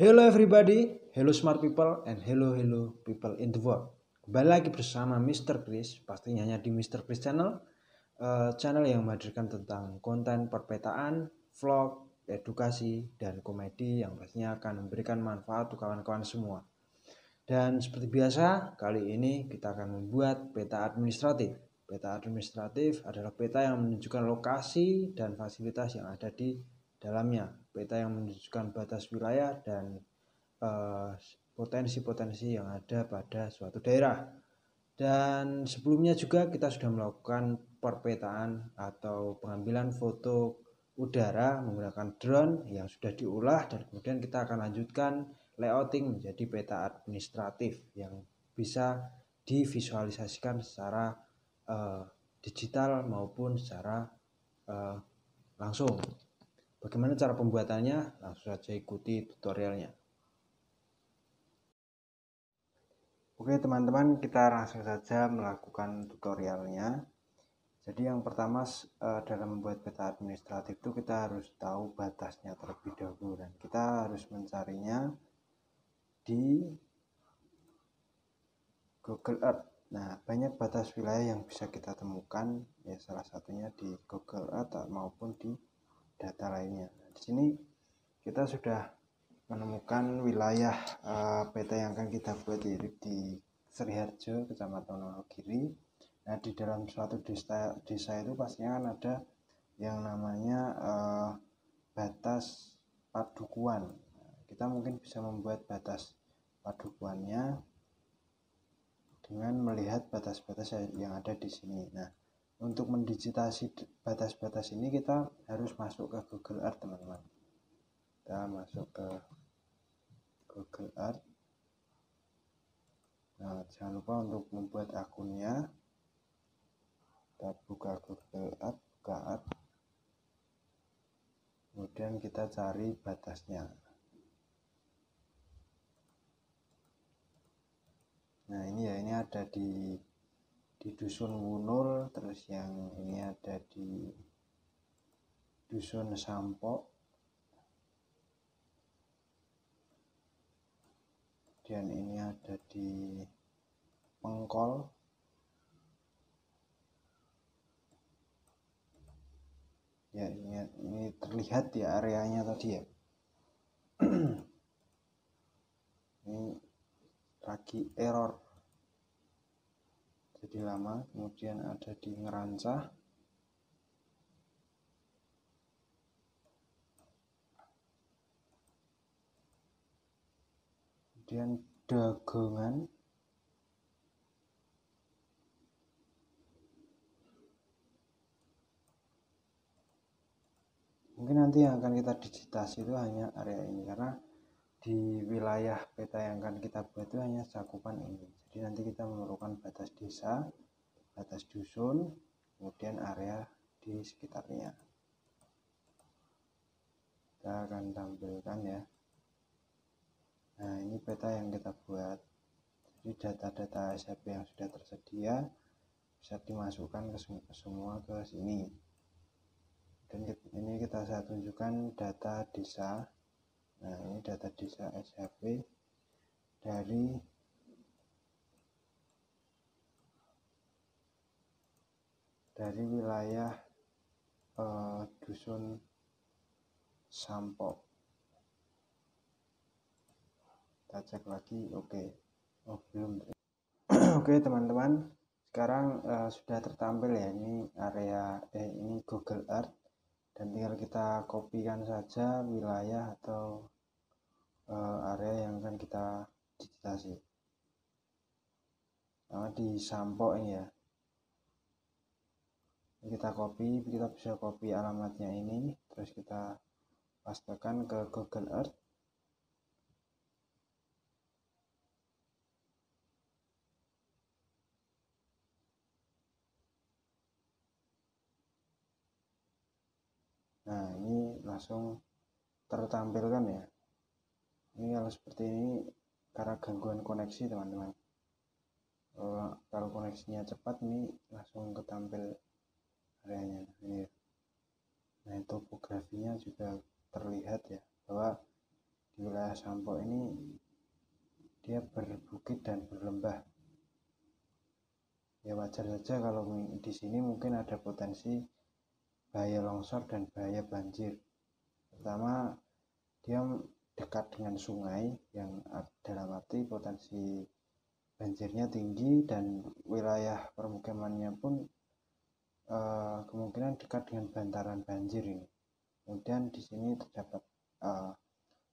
Hello everybody, hello smart people, and hello people in the world. Kembali lagi bersama Mr. Chris, pastinya hanya di Mr. Chris Channel, channel yang menghadirkan tentang konten perpetaan, vlog, edukasi, dan komedi yang pastinya akan memberikan manfaat untuk kawan-kawan semua. Dan seperti biasa, kali ini kita akan membuat peta administratif. Peta administratif adalah peta yang menunjukkan lokasi dan fasilitas yang ada di dalamnya. Peta yang menunjukkan batas wilayah dan potensi-potensi yang ada pada suatu daerah. Dan sebelumnya juga kita sudah melakukan perpetaan atau pengambilan foto udara menggunakan drone yang sudah diolah, dan kemudian kita akan lanjutkan layouting menjadi peta administratif yang bisa divisualisasikan secara digital maupun secara langsung. Bagaimana cara pembuatannya? Langsung saja ikuti tutorialnya. Oke teman-teman, kita langsung saja melakukan tutorialnya. Jadi yang pertama dalam membuat peta administratif itu kita harus tahu batasnya terlebih dahulu, dan kita harus mencarinya di Google Earth. Nah, banyak batas wilayah yang bisa kita temukan, ya salah satunya di Google Earth maupun di data lainnya. Nah, di sini kita sudah menemukan wilayah peta yang akan kita buat yaitu di Sriharjo, Kecamatan Wonogiri. Nah, di dalam suatu desa itu pastinya kan ada yang namanya batas padukuan. Nah, kita mungkin bisa membuat batas padukuannya dengan melihat batas-batas yang ada di sini. Nah, untuk mendigitasi batas-batas ini kita harus masuk ke Google Earth, teman-teman. Kita masuk ke Google Earth. Nah, jangan lupa untuk membuat akunnya. Kita buka Google Earth, kemudian kita cari batasnya. Nah, ini ada di Dusun Wunul, terus yang ini ada di Dusun Sampok, dan ini ada di Pengkol, ya ini terlihat di areanya tadi ya. Ini lagi error jadi lama. Kemudian ada di Ngerancah, kemudian Dagongan, mungkin nanti yang akan kita digitasi itu hanya area ini, karena di wilayah peta yang akan kita buat itu hanya cakupan ini. Jadi nanti kita memerlukan batas desa, batas dusun, kemudian area di sekitarnya. Kita akan tampilkan ya. Nah, ini peta yang kita buat. Jadi data-data SHP yang sudah tersedia bisa dimasukkan ke semua ke sini. Dan ini saya tunjukkan data desa. Nah, ini data desa SHP dari wilayah Dusun Sampok. Kita cek lagi. Oke. Oh, belum. Oke teman-teman, sekarang sudah tertampil ya, ini area ini Google Earth, dan tinggal kita kopikan saja wilayah atau area yang akan kita digitasi. Di Sampok ini ya, ini kita bisa copy alamatnya ini, terus kita pastekan ke Google Earth. Nah, ini langsung tertampilkan ya. Ini kalau seperti ini karena gangguan koneksi, teman-teman. Kalau koneksinya cepat ini langsung ketampil areanya ini ya. Nah, topografinya juga terlihat ya, bahwa wilayah Sampok ini dia berbukit dan berlembah. Ya wajar saja kalau di sini mungkin ada potensi bahaya longsor dan bahaya banjir. Pertama, dia dekat dengan sungai yang dalam arti potensi banjirnya tinggi dan wilayah permukimannya pun kemungkinan dekat dengan bantaran banjir ini. Kemudian di sini terdapat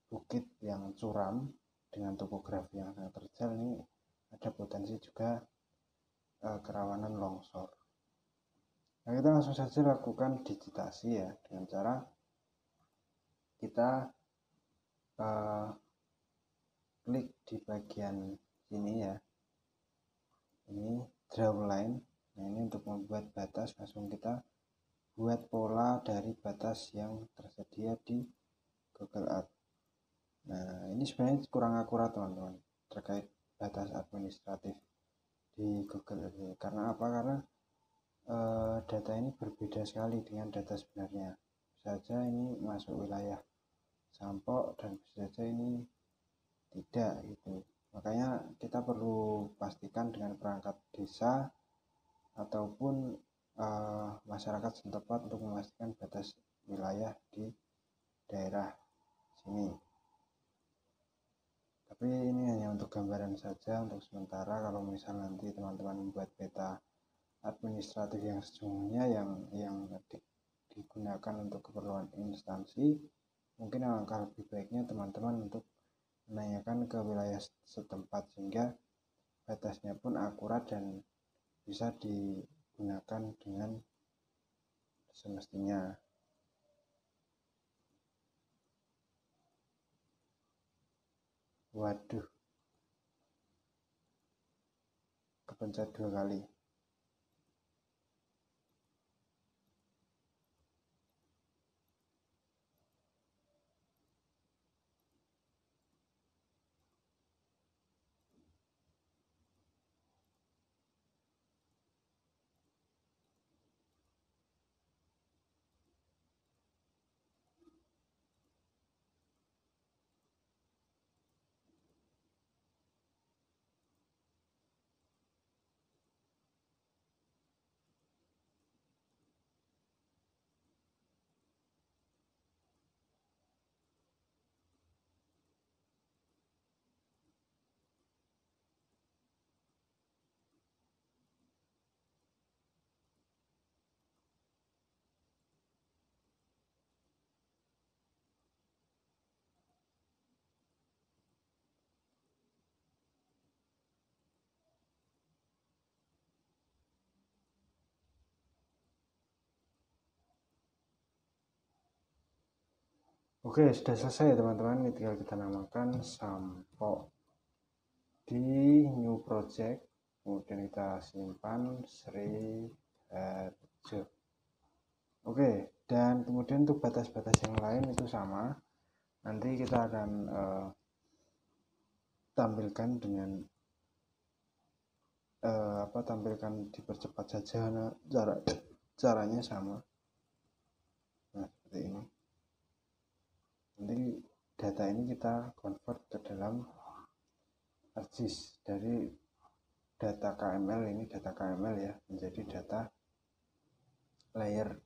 bukit yang curam dengan topografi yang sangat terjal, ini ada potensi juga kerawanan longsor. Nah, kita langsung saja lakukan digitasi ya, dengan cara kita klik di bagian sini ya, ini draw line. Nah, ini untuk membuat batas, langsung kita buat pola dari batas yang tersedia di Google Earth. Nah, ini sebenarnya kurang akurat teman-teman terkait batas administratif di Google Earth. Karena apa? Karena data ini berbeda sekali dengan data sebenarnya. Bisa saja ini masuk wilayah Sampok dan bisa saja ini tidak gitu. Makanya kita perlu pastikan dengan perangkat desa ataupun masyarakat setempat untuk memastikan batas wilayah di daerah sini. Tapi ini hanya untuk gambaran saja untuk sementara. Kalau misal nanti teman-teman membuat peta administratif yang sesungguhnya yang digunakan untuk keperluan instansi, mungkin alangkah lebih baiknya teman-teman untuk menanyakan ke wilayah setempat sehingga batasnya pun akurat dan bisa digunakan dengan semestinya. Waduh, kepencet 2 kali. Oke, sudah selesai teman-teman. Ini tinggal kita namakan Sampok di new project, kemudian kita simpan Sri Harjo. Oke, dan kemudian untuk batas-batas yang lain itu sama. Nanti kita akan tampilkan dengan tampilkan dipercepat saja. Nah, caranya sama. Nah, seperti ini. Nanti data ini kita convert ke dalam ArcGIS dari data KML, ini data KML ya, menjadi data layer.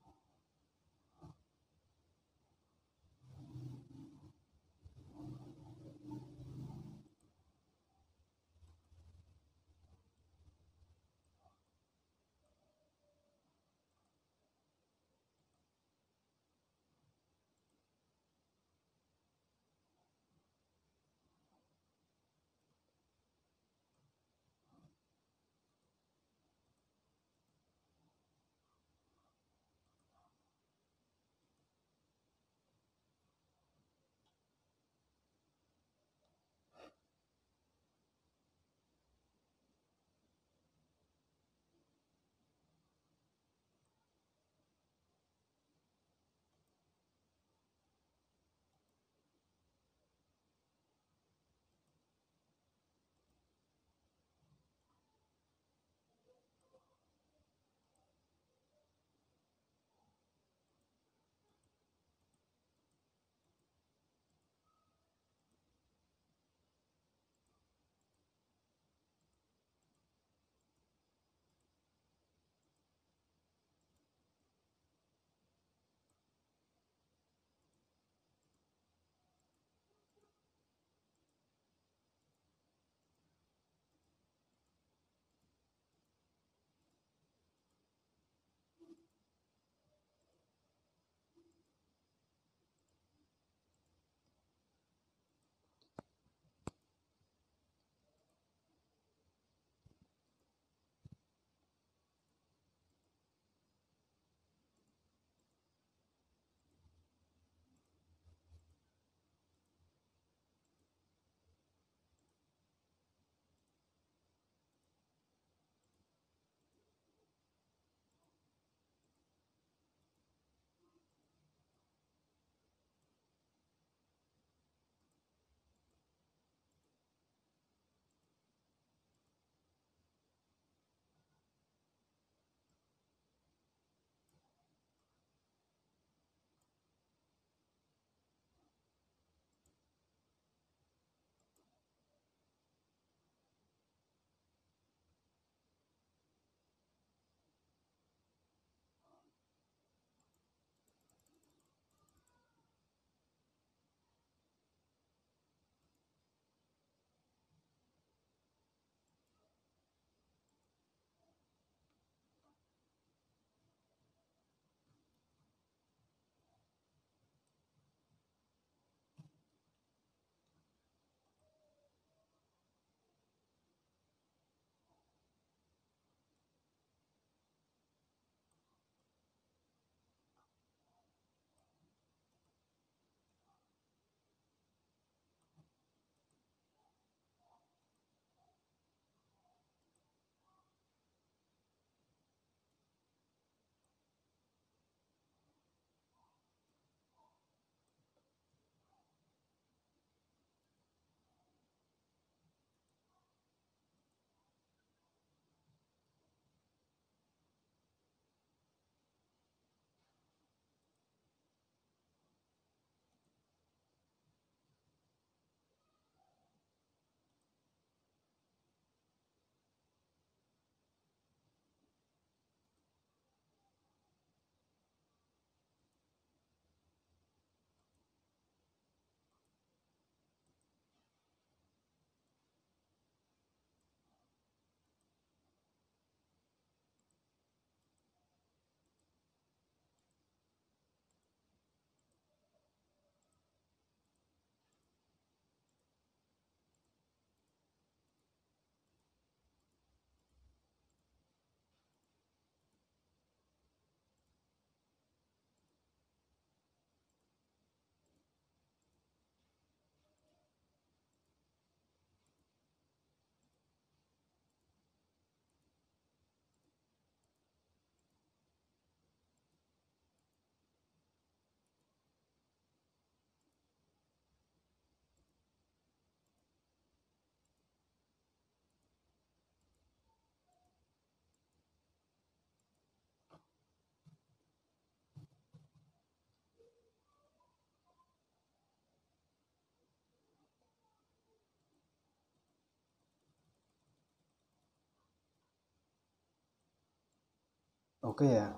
Oke ya,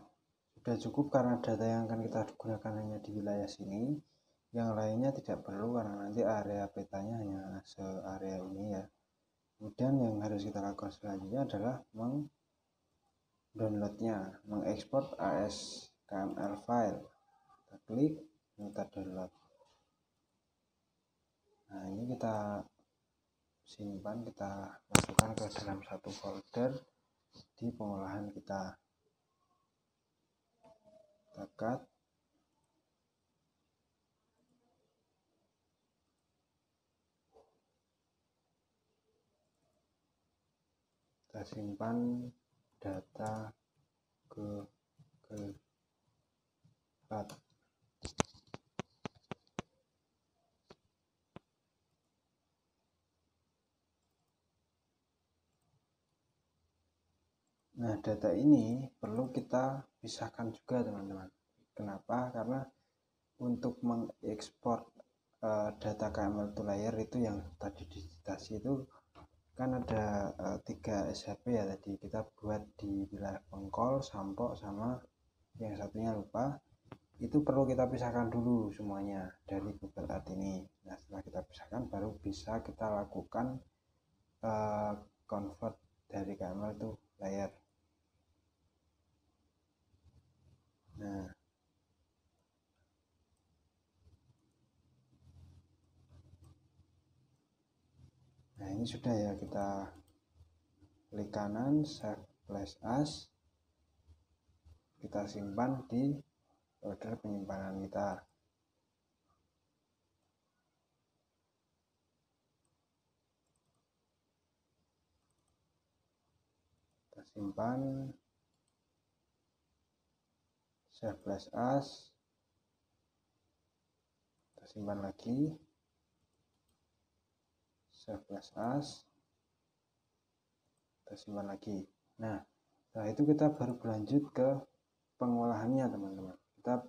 sudah cukup karena data yang akan kita gunakan hanya di wilayah sini. Yang lainnya tidak perlu karena nanti area petanya hanya se-area ini ya. Kemudian yang harus kita lakukan selanjutnya adalah downloadnya, mengekspor ASKML file. Kita klik, kita download. Nah ini kita simpan, kita masukkan ke dalam satu folder di pengolahan kita. Kita cut, kita simpan data ke Cut. Nah, data ini perlu kita pisahkan juga, teman-teman. Kenapa? Karena untuk mengekspor data KML to layer itu yang tadi digitasi itu kan ada 3 SHP ya tadi kita buat di wilayah Pengkol, Sampok, sama yang satunya lupa. Itu perlu kita pisahkan dulu semuanya dari Google Earth ini. Nah, setelah kita pisahkan baru bisa kita lakukan convert dari KML to layer. Nah ini sudah ya, kita klik kanan, save flash as, kita simpan di folder penyimpanan kita. Kita simpan, save flash as, kita simpan lagi, save flash as, kita simpan lagi. Nah setelah itu kita baru berlanjut ke pengolahannya, teman-teman. Kita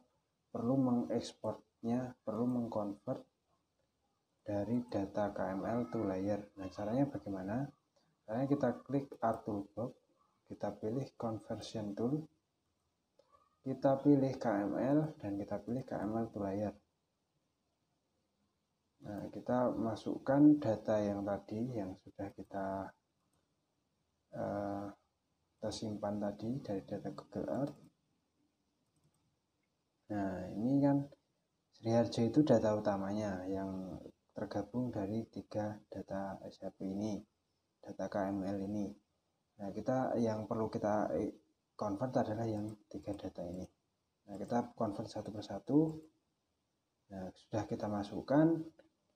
perlu mengekspornya, perlu mengkonvert dari data KML to layer. Nah caranya bagaimana? Caranya kita klik Art Toolbox, kita pilih Conversion Tool, kita pilih KML, dan kita pilih KML to layer. Nah, kita masukkan data yang tadi yang sudah kita simpan tadi dari data Google Earth. Nah, ini kan Sriharjo itu data utamanya yang tergabung dari 3 data SHP ini, data KML ini. Nah, kita yang perlu kita convert adalah yang 3 data ini. Nah, kita convert satu persatu. Nah, sudah kita masukkan,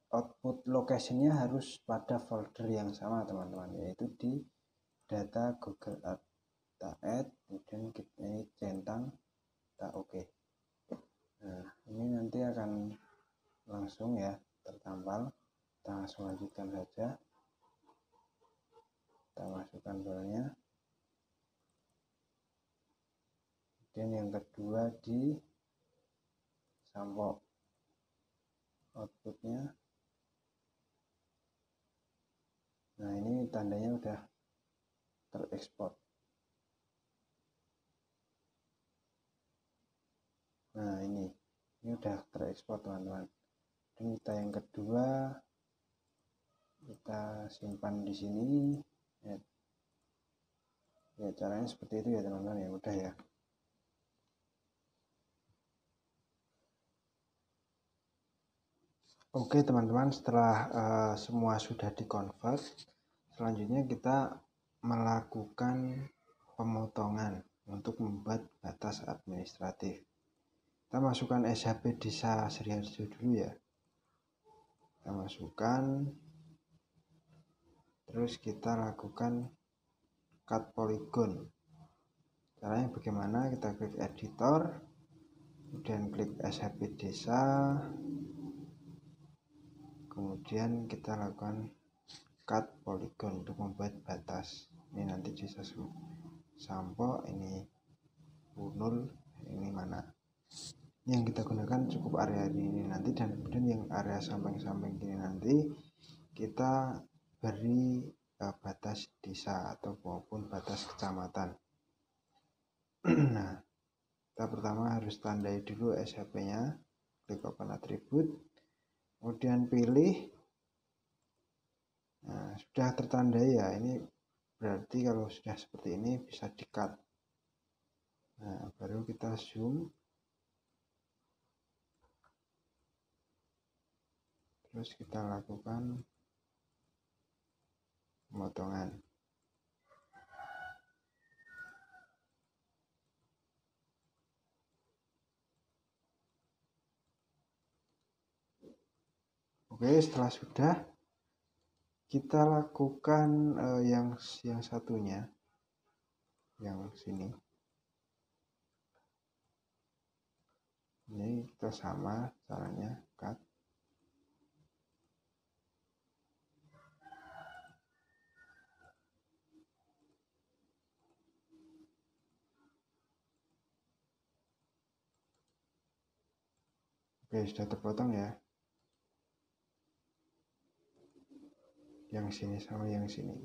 output location-nya harus pada folder yang sama, teman-teman, yaitu di data Google Earth. Kita add, kemudian ini centang, kita oke. Nah, ini nanti akan langsung ya tertampal. Kita langsung lanjutkan saja. Kita masukkan filenya. Kemudian yang kedua di Sampok, outputnya. Nah ini tandanya udah terekspor. Nah ini udah terekspor, teman-teman. Dan kita yang kedua kita simpan di sini. Ya caranya seperti itu ya, teman-teman, ya udah ya. Oke teman-teman, setelah semua sudah dikonvert, selanjutnya kita melakukan pemotongan untuk membuat batas administratif. Kita masukkan SHP Desa Sriharjo dulu ya. Kita masukkan, terus kita lakukan cut polygon. Caranya bagaimana? Kita klik editor, kemudian klik SHP Desa, kemudian kita lakukan cut polygon untuk membuat batas. Ini nanti bisa Sampok, ini Bunul, ini mana. Yang kita gunakan cukup area ini nanti, dan kemudian yang area samping-samping ini nanti kita beri batas desa atau maupun batas kecamatan. Nah, kita pertama harus tandai dulu SHP-nya, klik open attribute, kemudian pilih. Nah, sudah tertandai ya, ini berarti kalau sudah seperti ini bisa di-cut. Nah, baru kita zoom. Terus kita lakukan pemotongan. Oke, setelah sudah kita lakukan yang satunya, yang sini. Ini kita sama caranya, cut. Oke, sudah terpotong ya. Yang sini sama yang sini.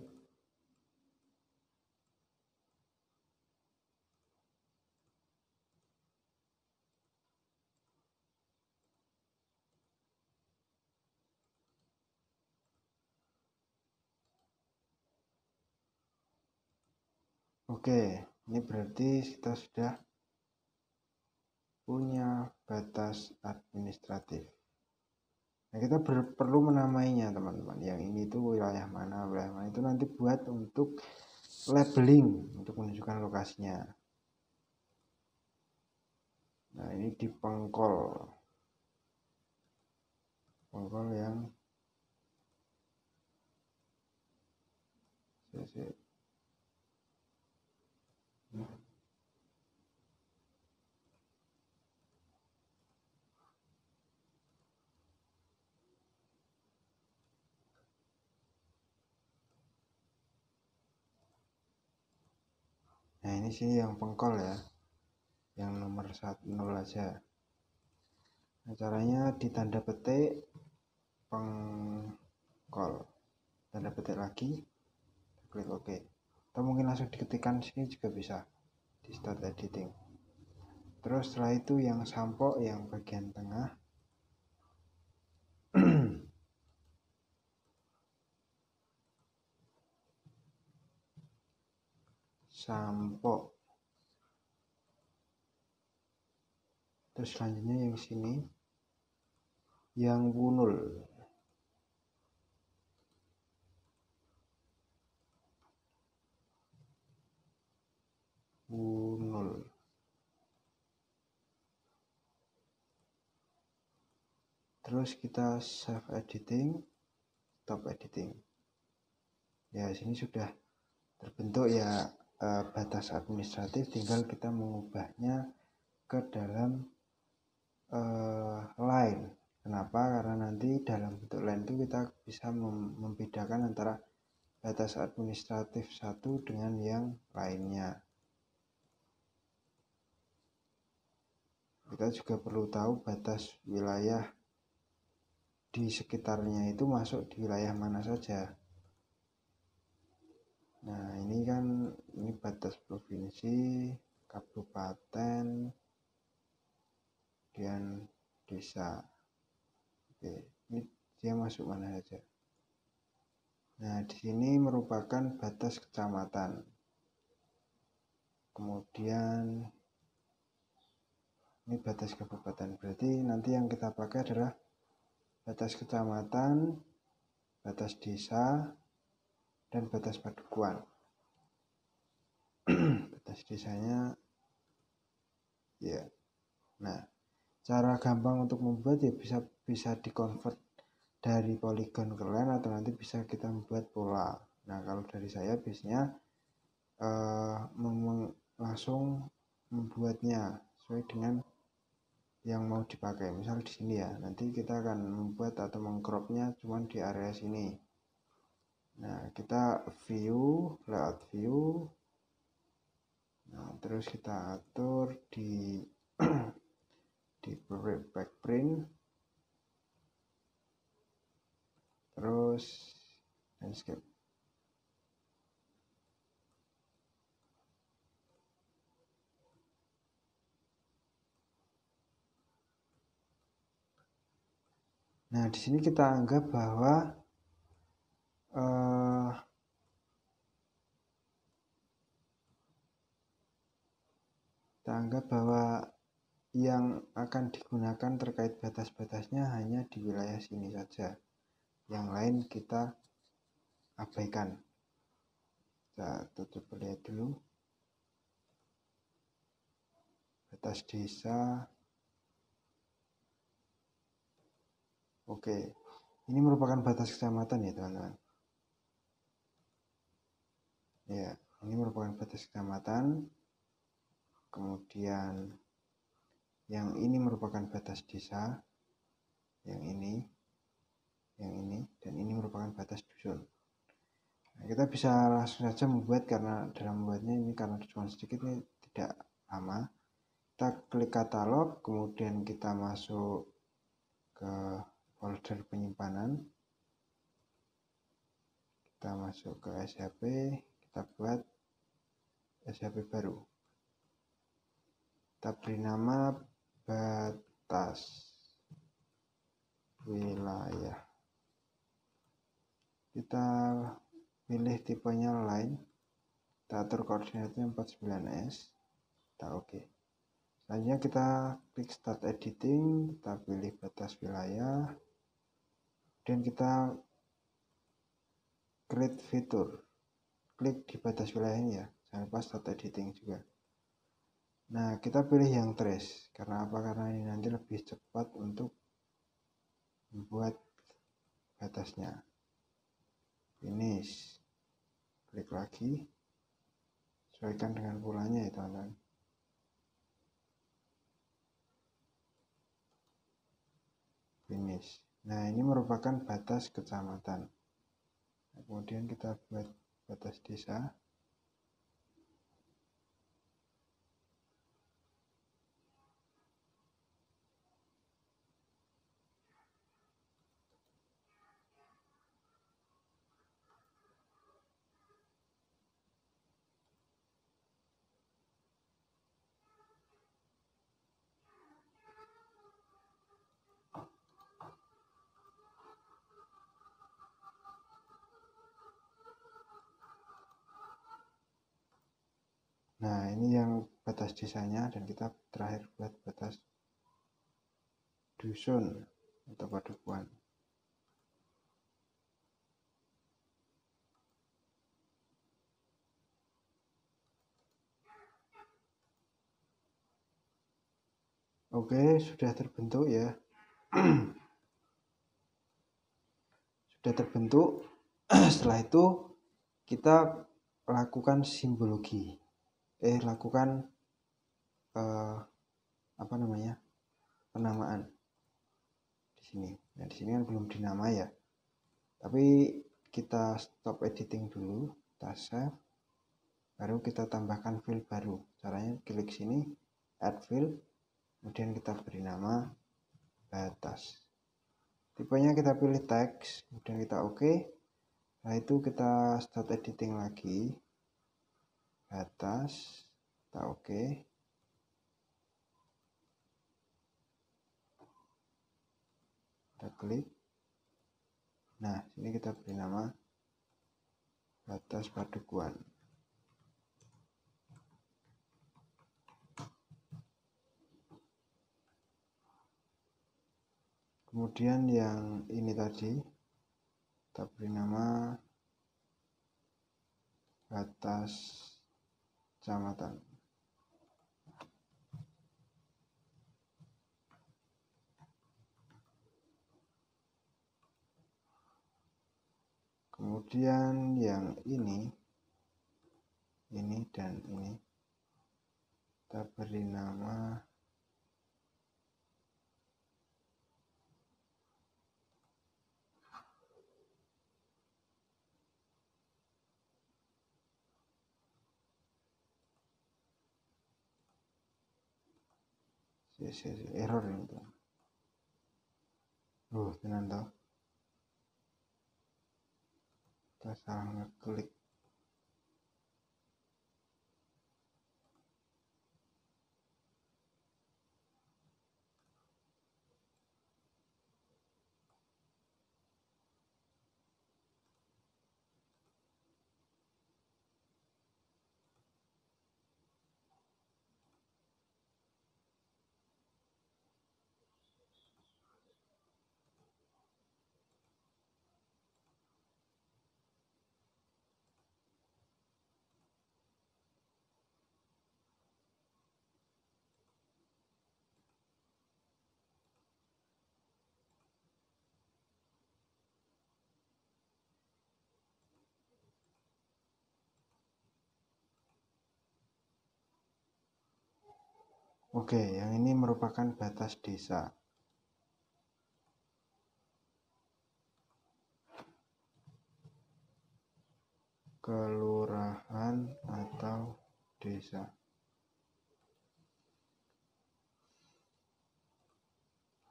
Oke, ini berarti kita sudah punya batas administratif. Nah, kita perlu menamainya teman-teman. Yang ini tuh wilayah mana itu nanti buat untuk labeling, untuk menunjukkan lokasinya. Nah, ini di pengkol yang nah ini sini yang pengkol ya, yang nomor 10 aja. Nah, caranya ditanda petik pengkol, tanda petik lagi, klik OK, atau mungkin langsung diketikkan sini juga bisa di start editing. Terus setelah itu yang sampok yang bagian tengah, sampok. Terus selanjutnya yang sini, yang wunul. Terus kita save editing, stop editing. Ya, sini sudah terbentuk ya batas administratif, tinggal kita mengubahnya ke dalam line. Kenapa? Karena nanti dalam bentuk line itu kita bisa membedakan antara batas administratif satu dengan yang lainnya. Kita juga perlu tahu batas wilayah di sekitarnya itu masuk di wilayah mana saja. Nah, ini batas provinsi, kabupaten, dan desa. Oke, ini dia masuk mana saja. Nah, di sini merupakan batas kecamatan. Kemudian ini batas kabupaten. Berarti nanti yang kita pakai adalah batas kecamatan, batas desa, dan batas padukuan. Batas desanya ya. Nah, cara gampang untuk membuat ya bisa dikonvert dari poligon ke line, atau nanti bisa kita membuat pola. Nah, kalau dari saya biasanya langsung membuatnya sesuai dengan yang mau dipakai. Misal di sini ya, nanti kita akan membuat atau mengcropnya cuma di area sini. Nah, kita layout view. Nah, terus kita atur di backprint, terus landscape. Nah, di sini kita anggap bahwa yang akan digunakan terkait batas-batasnya hanya di wilayah sini saja. Yang lain kita abaikan. Kita tutup lihat dulu. Batas desa. Oke. Ini merupakan batas kecamatan ya, teman-teman. Ya, ini merupakan batas kecamatan. Kemudian yang ini merupakan batas desa. Yang ini, dan ini merupakan batas dusun. Nah, kita bisa langsung saja membuat, karena dalam membuatnya ini karena cuma sedikit ini tidak lama. Kita klik katalog, kemudian kita masuk ke folder penyimpanan, kita masuk ke SHP, kita buat SHP baru, kita beri nama batas wilayah, kita pilih tipenya line, kita atur koordinatnya 49S, kita oke. Selanjutnya kita klik start editing, kita pilih batas wilayah, dan kita create fitur, klik di batas wilayahnya, jangan lupa start editing juga. Nah, kita pilih yang trace, karena apa? Karena ini nanti lebih cepat untuk membuat batasnya. Finish, klik lagi, sesuaikan dengan polanya ya teman-teman. Finish. Nah, ini merupakan batas kecamatan. Nah, kemudian kita buat batas desa. Nah, ini yang batas desanya, dan kita terakhir buat batas dusun atau padukuhan. Oke, sudah terbentuk ya. Sudah terbentuk. Setelah itu kita lakukan simbologi. Lakukan penamaan di sini. Nah, di sini kan belum dinama ya. Tapi kita stop editing dulu, kita save, baru kita tambahkan field baru. Caranya klik sini, add field, kemudian kita beri nama batas. Tipenya kita pilih teks, kemudian kita oke. Setelah itu kita start editing lagi, batas, kita oke. Kita klik. Nah, sini kita beri nama batas padukuhan. Kemudian yang ini tadi kita beri nama batas kecamatan. Kemudian yang ini dan ini kita beri nama error ini tuh. Tenan toh. Kita salah ngeklik. Oke, yang ini merupakan batas desa. Kelurahan atau desa.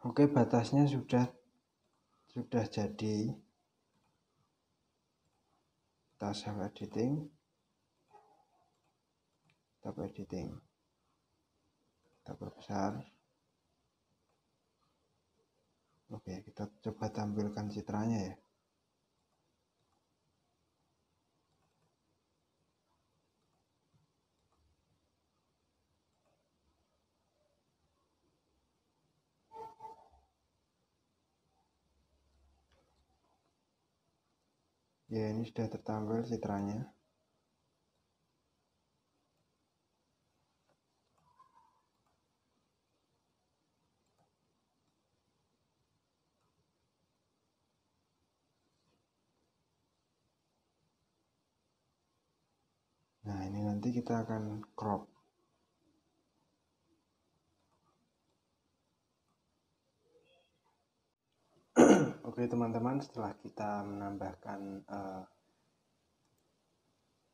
Oke, batasnya sudah jadi. Kita save editing. Tab editing. Kita perbesar. Oke, kita coba tampilkan citranya ya. Ya, ini sudah tertampil citranya. Nah, ini nanti kita akan crop. Oke teman-teman, setelah kita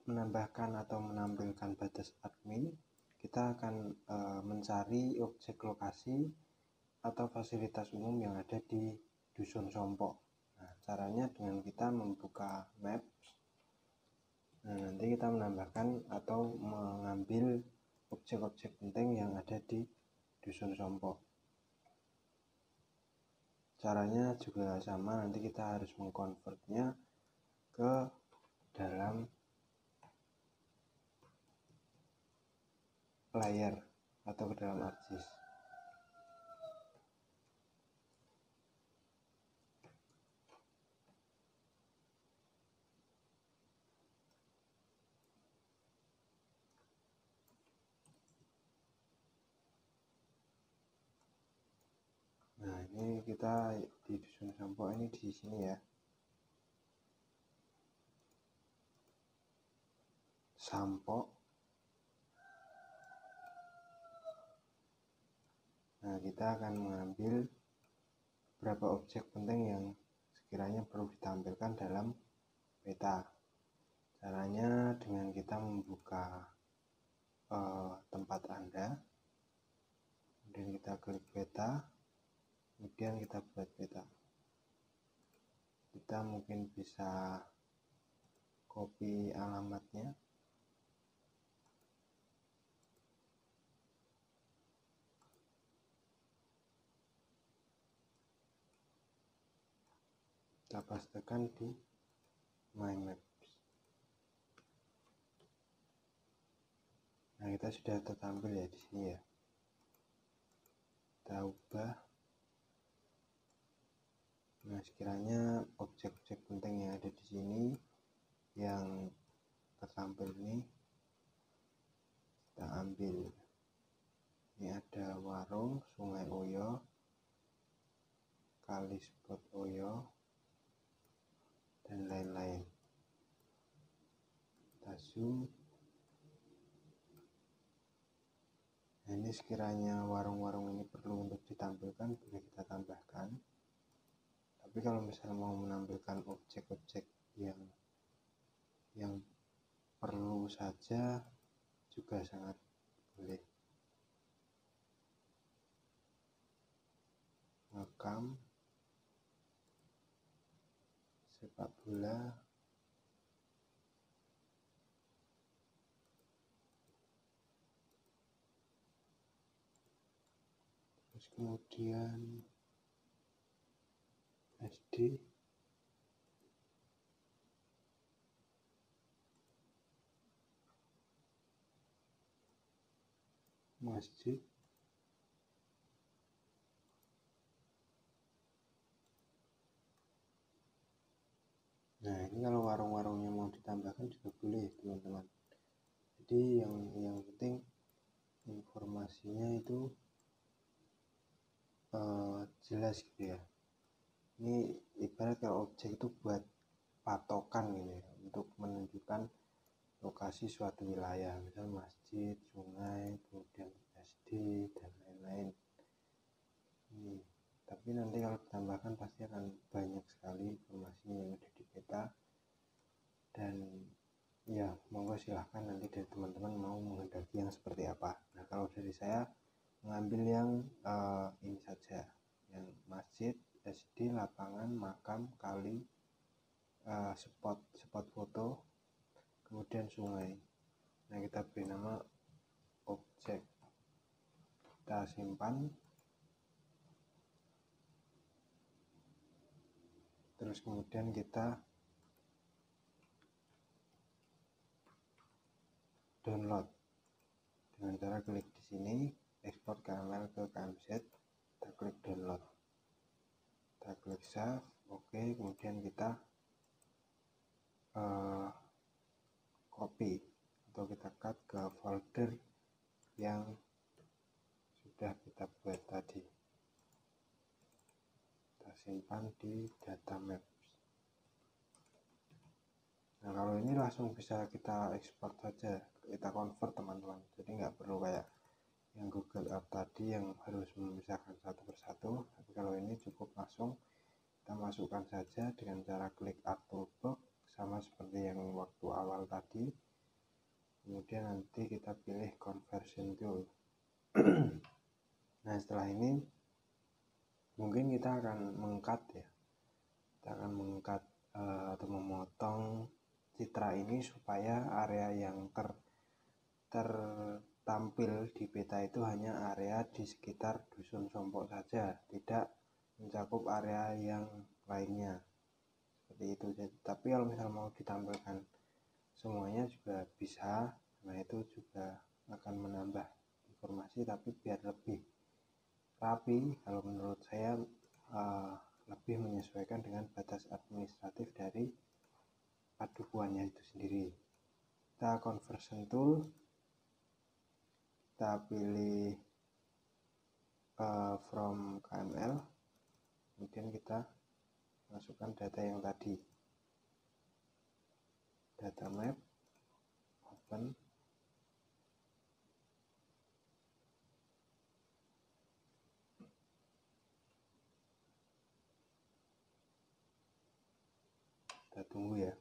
menambahkan atau menampilkan batas admin, kita akan mencari objek lokasi atau fasilitas umum yang ada di Dusun Sompok. Nah, caranya dengan kita membuka Maps. Nah, nanti kita menambahkan atau mengambil objek-objek penting yang ada di Dusun Sompok. Caranya juga sama, nanti kita harus mengkonvertnya ke dalam layar atau ke dalam ArcGIS. Nah, ini kita di Dusun Sompok ini di sini ya. Sampok. Nah, kita akan mengambil beberapa objek penting yang sekiranya perlu ditampilkan dalam peta. Caranya dengan kita membuka tempat Anda, kemudian kita klik peta, kemudian kita buat peta. Kita mungkin bisa copy alamatnya. Kita pastekan di My Maps. Nah, kita sudah tertampil ya di sini ya. Kita ubah. Nah, sekiranya objek-objek penting yang ada di sini yang tertampil ini kita ambil. Ini ada warung, Sungai Oyo, Kali Spot Oyo, dan lain-lain. Kita zoom. Nah, ini sekiranya warung-warung ini perlu untuk ditampilkan, boleh kita tambahkan. Tapi kalau misalnya mau menampilkan objek-objek yang perlu saja juga sangat boleh. Makam, sepak bola, terus kemudian SD, masjid, nah ini kalau warung-warungnya mau ditambahkan juga boleh teman-teman. Jadi yang penting informasinya itu jelas gitu ya. Ini ibarat kalau objek itu buat patokan gitu ya, untuk menunjukkan lokasi suatu wilayah, misal masjid, sungai, kemudian SD dan lain-lain. Ini, tapi nanti kalau ditambahkan pasti akan banyak sekali informasi yang ada di peta. Dan ya, monggo silahkan nanti dari teman-teman mau menghendaki yang seperti apa. Nah, kalau dari saya mengambil yang ini saja, yang masjid, SD, lapangan, makam, kali, spot foto, kemudian sungai. Nah, kita beri nama objek, kita simpan, terus kemudian kita download dengan cara klik di sini, ekspor KML ke KMZ, kita klik download, kita klik save, oke, kemudian kita copy atau kita cut ke folder yang sudah kita buat tadi, kita simpan di data maps. Nah, kalau ini langsung bisa kita ekspor saja, kita convert teman-teman, jadi nggak perlu kayak yang Google Earth tadi yang harus memisahkan satu persatu. Tapi kalau ini cukup langsung kita masukkan saja dengan cara klik Add Toolbox, sama seperti yang waktu awal tadi. Kemudian nanti kita pilih Conversion Tool. Nah, setelah ini mungkin kita akan mengcut ya, kita akan mengcut atau memotong citra ini supaya area yang tertampil di peta itu hanya area di sekitar Dusun Sompok saja, tidak mencakup area yang lainnya, seperti itu. Tapi kalau misalnya mau ditampilkan semuanya juga bisa. Nah, itu juga akan menambah informasi, tapi biar lebih rapi, kalau menurut saya lebih menyesuaikan dengan batas administratif dari padukuannya itu sendiri. Kita conversion tool, kita pilih from KML, kemudian kita masukkan data yang tadi, data map, open, kita tunggu ya.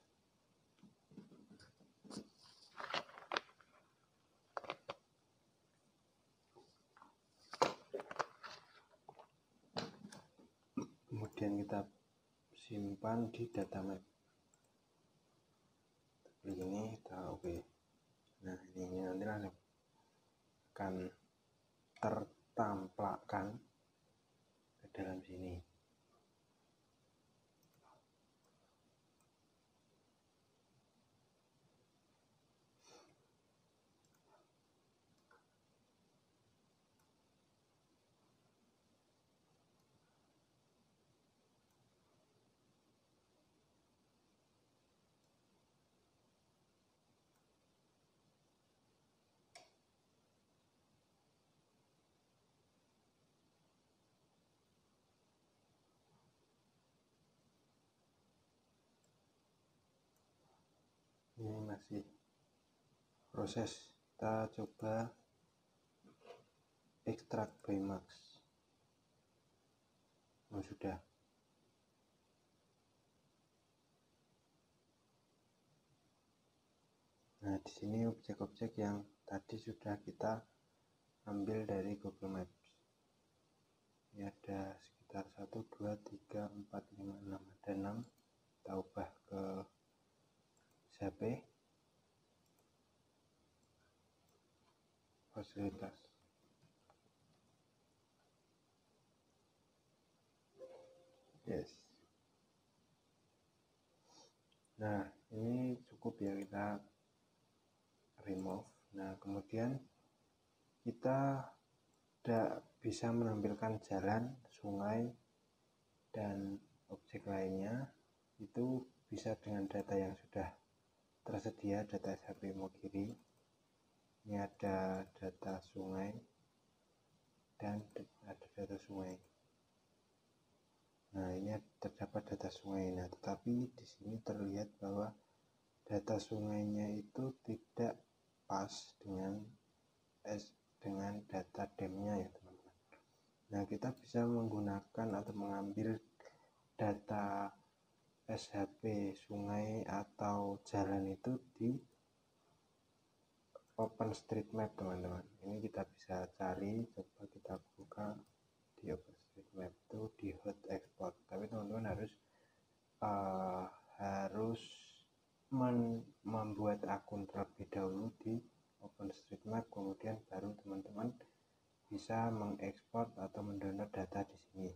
Kemudian kita simpan di data map. Ini kita oke. Nah, ini nanti langsung akan tertampakkan ke dalam sini. Ini masih proses, kita coba extract by max. Oh, sudah. Nah, di sini objek-objek yang tadi sudah kita ambil dari Google Maps. Ini ada sekitar 1, 2, 3, 4, 5, 6, ada 6. Kita ubah ke SAP, fasilitas. Yes. Nah, ini cukup ya, kita remove. Nah, kemudian kita tidak bisa menampilkan jalan, sungai, dan objek lainnya. Itu bisa dengan data yang sudah tersedia, data SAP Mogiri. Ini ada data sungai dan ada data sungai. Nah, ini terdapat data sungai. Nah, tetapi di sini terlihat bahwa data sungainya itu tidak pas dengan dengan data DEM-nya ya teman-teman. Nah, kita bisa menggunakan atau mengambil data SHP sungai atau jalan itu di OpenStreetMap teman-teman. Ini kita bisa cari, coba kita buka di OpenStreetMap itu di hot export. Tapi teman-teman harus membuat akun terlebih dahulu di OpenStreetMap, kemudian baru teman-teman bisa mengekspor atau mendownload data di sini.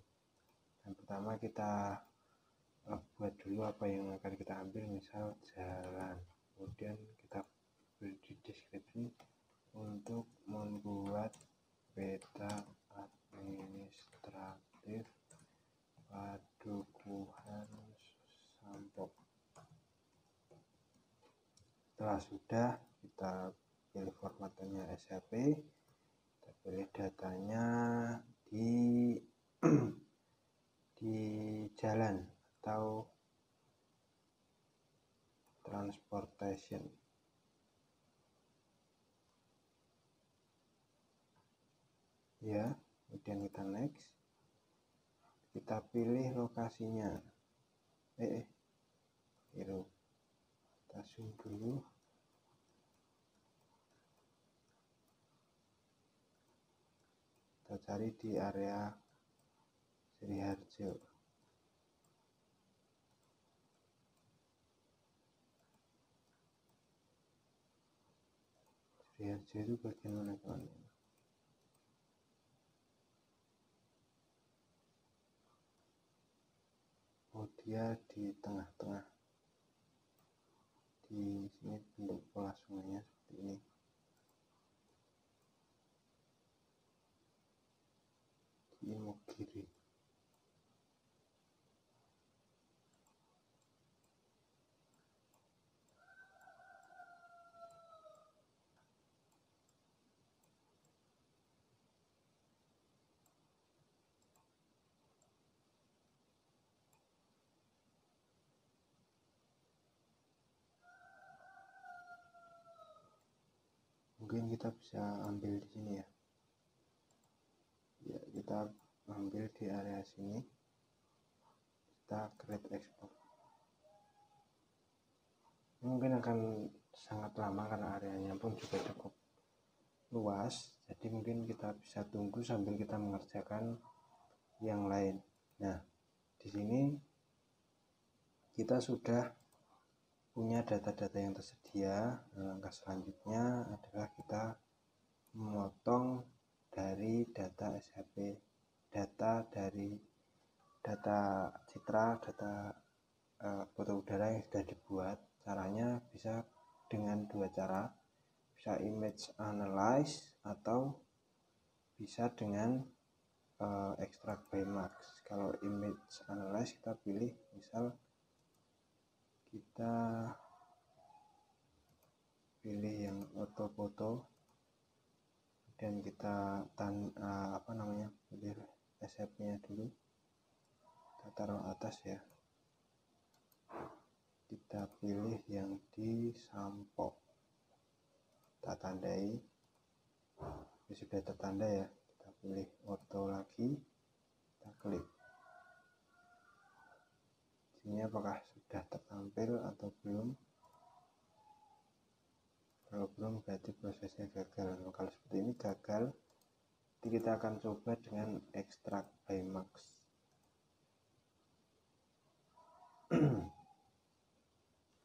Yang pertama kita buat dulu apa yang akan kita ambil, misal jalan, kemudian kita beri di deskripsi untuk membuat peta administratif Padukuhan Sampok. Setelah sudah, kita pilih formatnya SHP, kita pilih datanya di jalan atau transportation. Ya, kemudian kita next. Kita pilih lokasinya. Kita zoom dulu. Kita cari di area Sriharjo. Sriharjo itu bagian mana teman-teman? Oh, dia di tengah-tengah. Di sini bentuk pola sungainya seperti ini. Di Imogiri. Mungkin kita bisa ambil di sini ya. Ya, kita ambil di area sini. Kita create export. Mungkin akan sangat lama karena areanya pun juga cukup luas. Jadi mungkin kita bisa tunggu sambil kita mengerjakan yang lain. Nah, di sini kita sudah punya data-data yang tersedia. Langkah selanjutnya adalah kita memotong dari data SHP, data dari data citra, data foto udara yang sudah dibuat. Caranya bisa dengan dua cara, bisa image analyze atau bisa dengan extract by max. Kalau image analyze kita pilih misal kita pilih yang ortofoto dan kita pilih SHP-nya dulu, kita taruh atas ya, kita pilih yang di Sampok, kita tandai. Ini sudah tertanda ya, kita pilih orto lagi, kita klik. Sini apakah sudah tertampil atau belum? Kalau belum berarti prosesnya gagal. Nah, kalau seperti ini gagal, jadi kita akan coba dengan extract by max.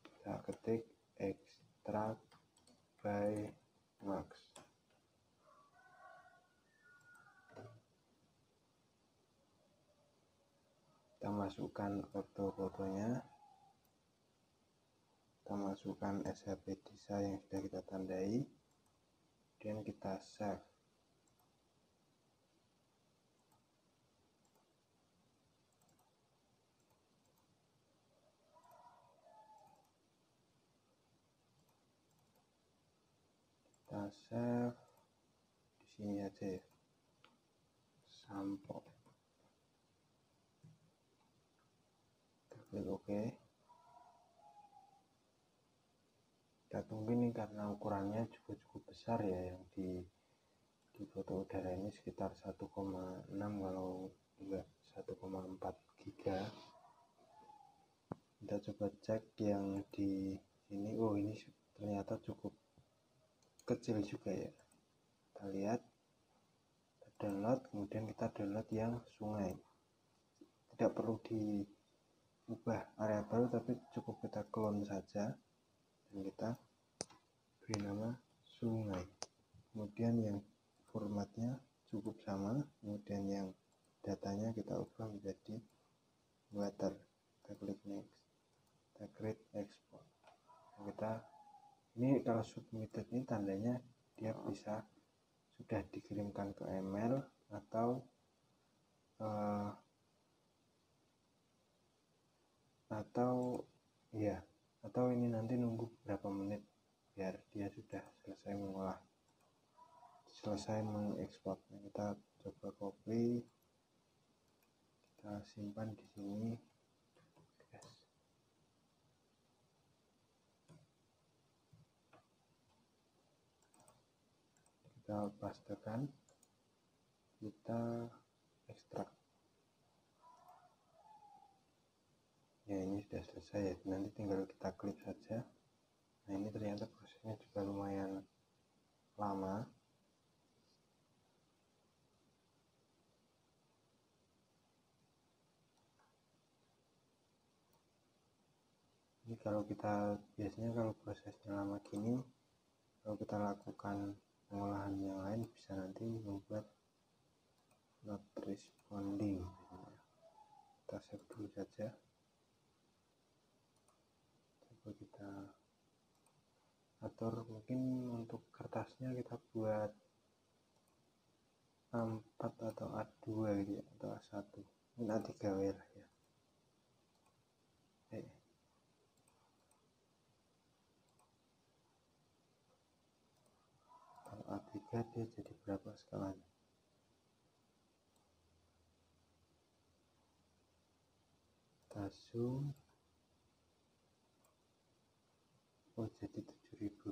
Kita ketik extract by max. Kita masukkan ortofotonya, kita masukkan SHP desain yang sudah kita tandai, dan kita save. Kita save di sini aja ya, Sampok. Kita klik OK. Kita tunggu nih karena ukurannya juga cukup besar ya yang di foto udara ini sekitar 1,6 kalau enggak 1,4 giga. Kita coba cek yang di sini. Oh, ini ternyata cukup kecil juga ya. Kita lihat, kita download, kemudian kita download yang sungai. Tidak perlu diubah area baru, tapi cukup kita clone saja dan kita beri nama sungai. Kemudian yang formatnya cukup sama, kemudian yang datanya kita ubah menjadi water. Kita klik next, kita create export. Ini kalau submitted ini tandanya dia bisa sudah dikirimkan ke email atau ini nanti nunggu berapa menit biar dia sudah selesai mengekspor. Kita coba copy, kita simpan di sini. Kita pastekan, kita ekstrak. Ya, ini sudah selesai ya, nanti tinggal kita klik saja. Nah, ini ternyata prosesnya juga lumayan lama. Ini kalau kita biasanya kalau prosesnya lama gini, kalau kita lakukan pengolahan yang lain bisa nanti membuat not responding. Kita save dulu saja. Coba kita atur, mungkin untuk kertasnya kita buat A4 atau A2 gitu ya, atau A1, mungkin A3 lah ya. Kalau A3 dia jadi berapa skalanya? Kita zoom. Oh, jadi 7000.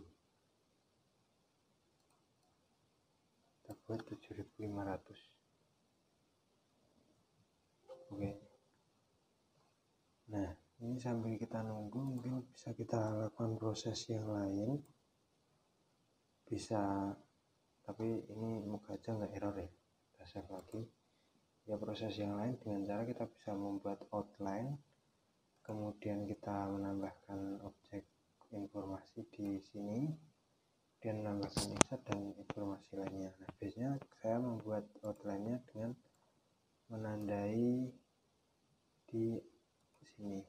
Kita buat 7500. Oke. Nah, ini sambil kita nunggu mungkin bisa kita lakukan proses yang lain. Bisa, tapi ini moga aja nggak error ya. Kita save lagi. Ya, proses yang lain dengan cara kita bisa membuat outline, kemudian kita menambahkan objek informasi di sini, dan menambahkan insert dan informasi lainnya. Nah, biasanya saya membuat outline-nya dengan menandai di sini.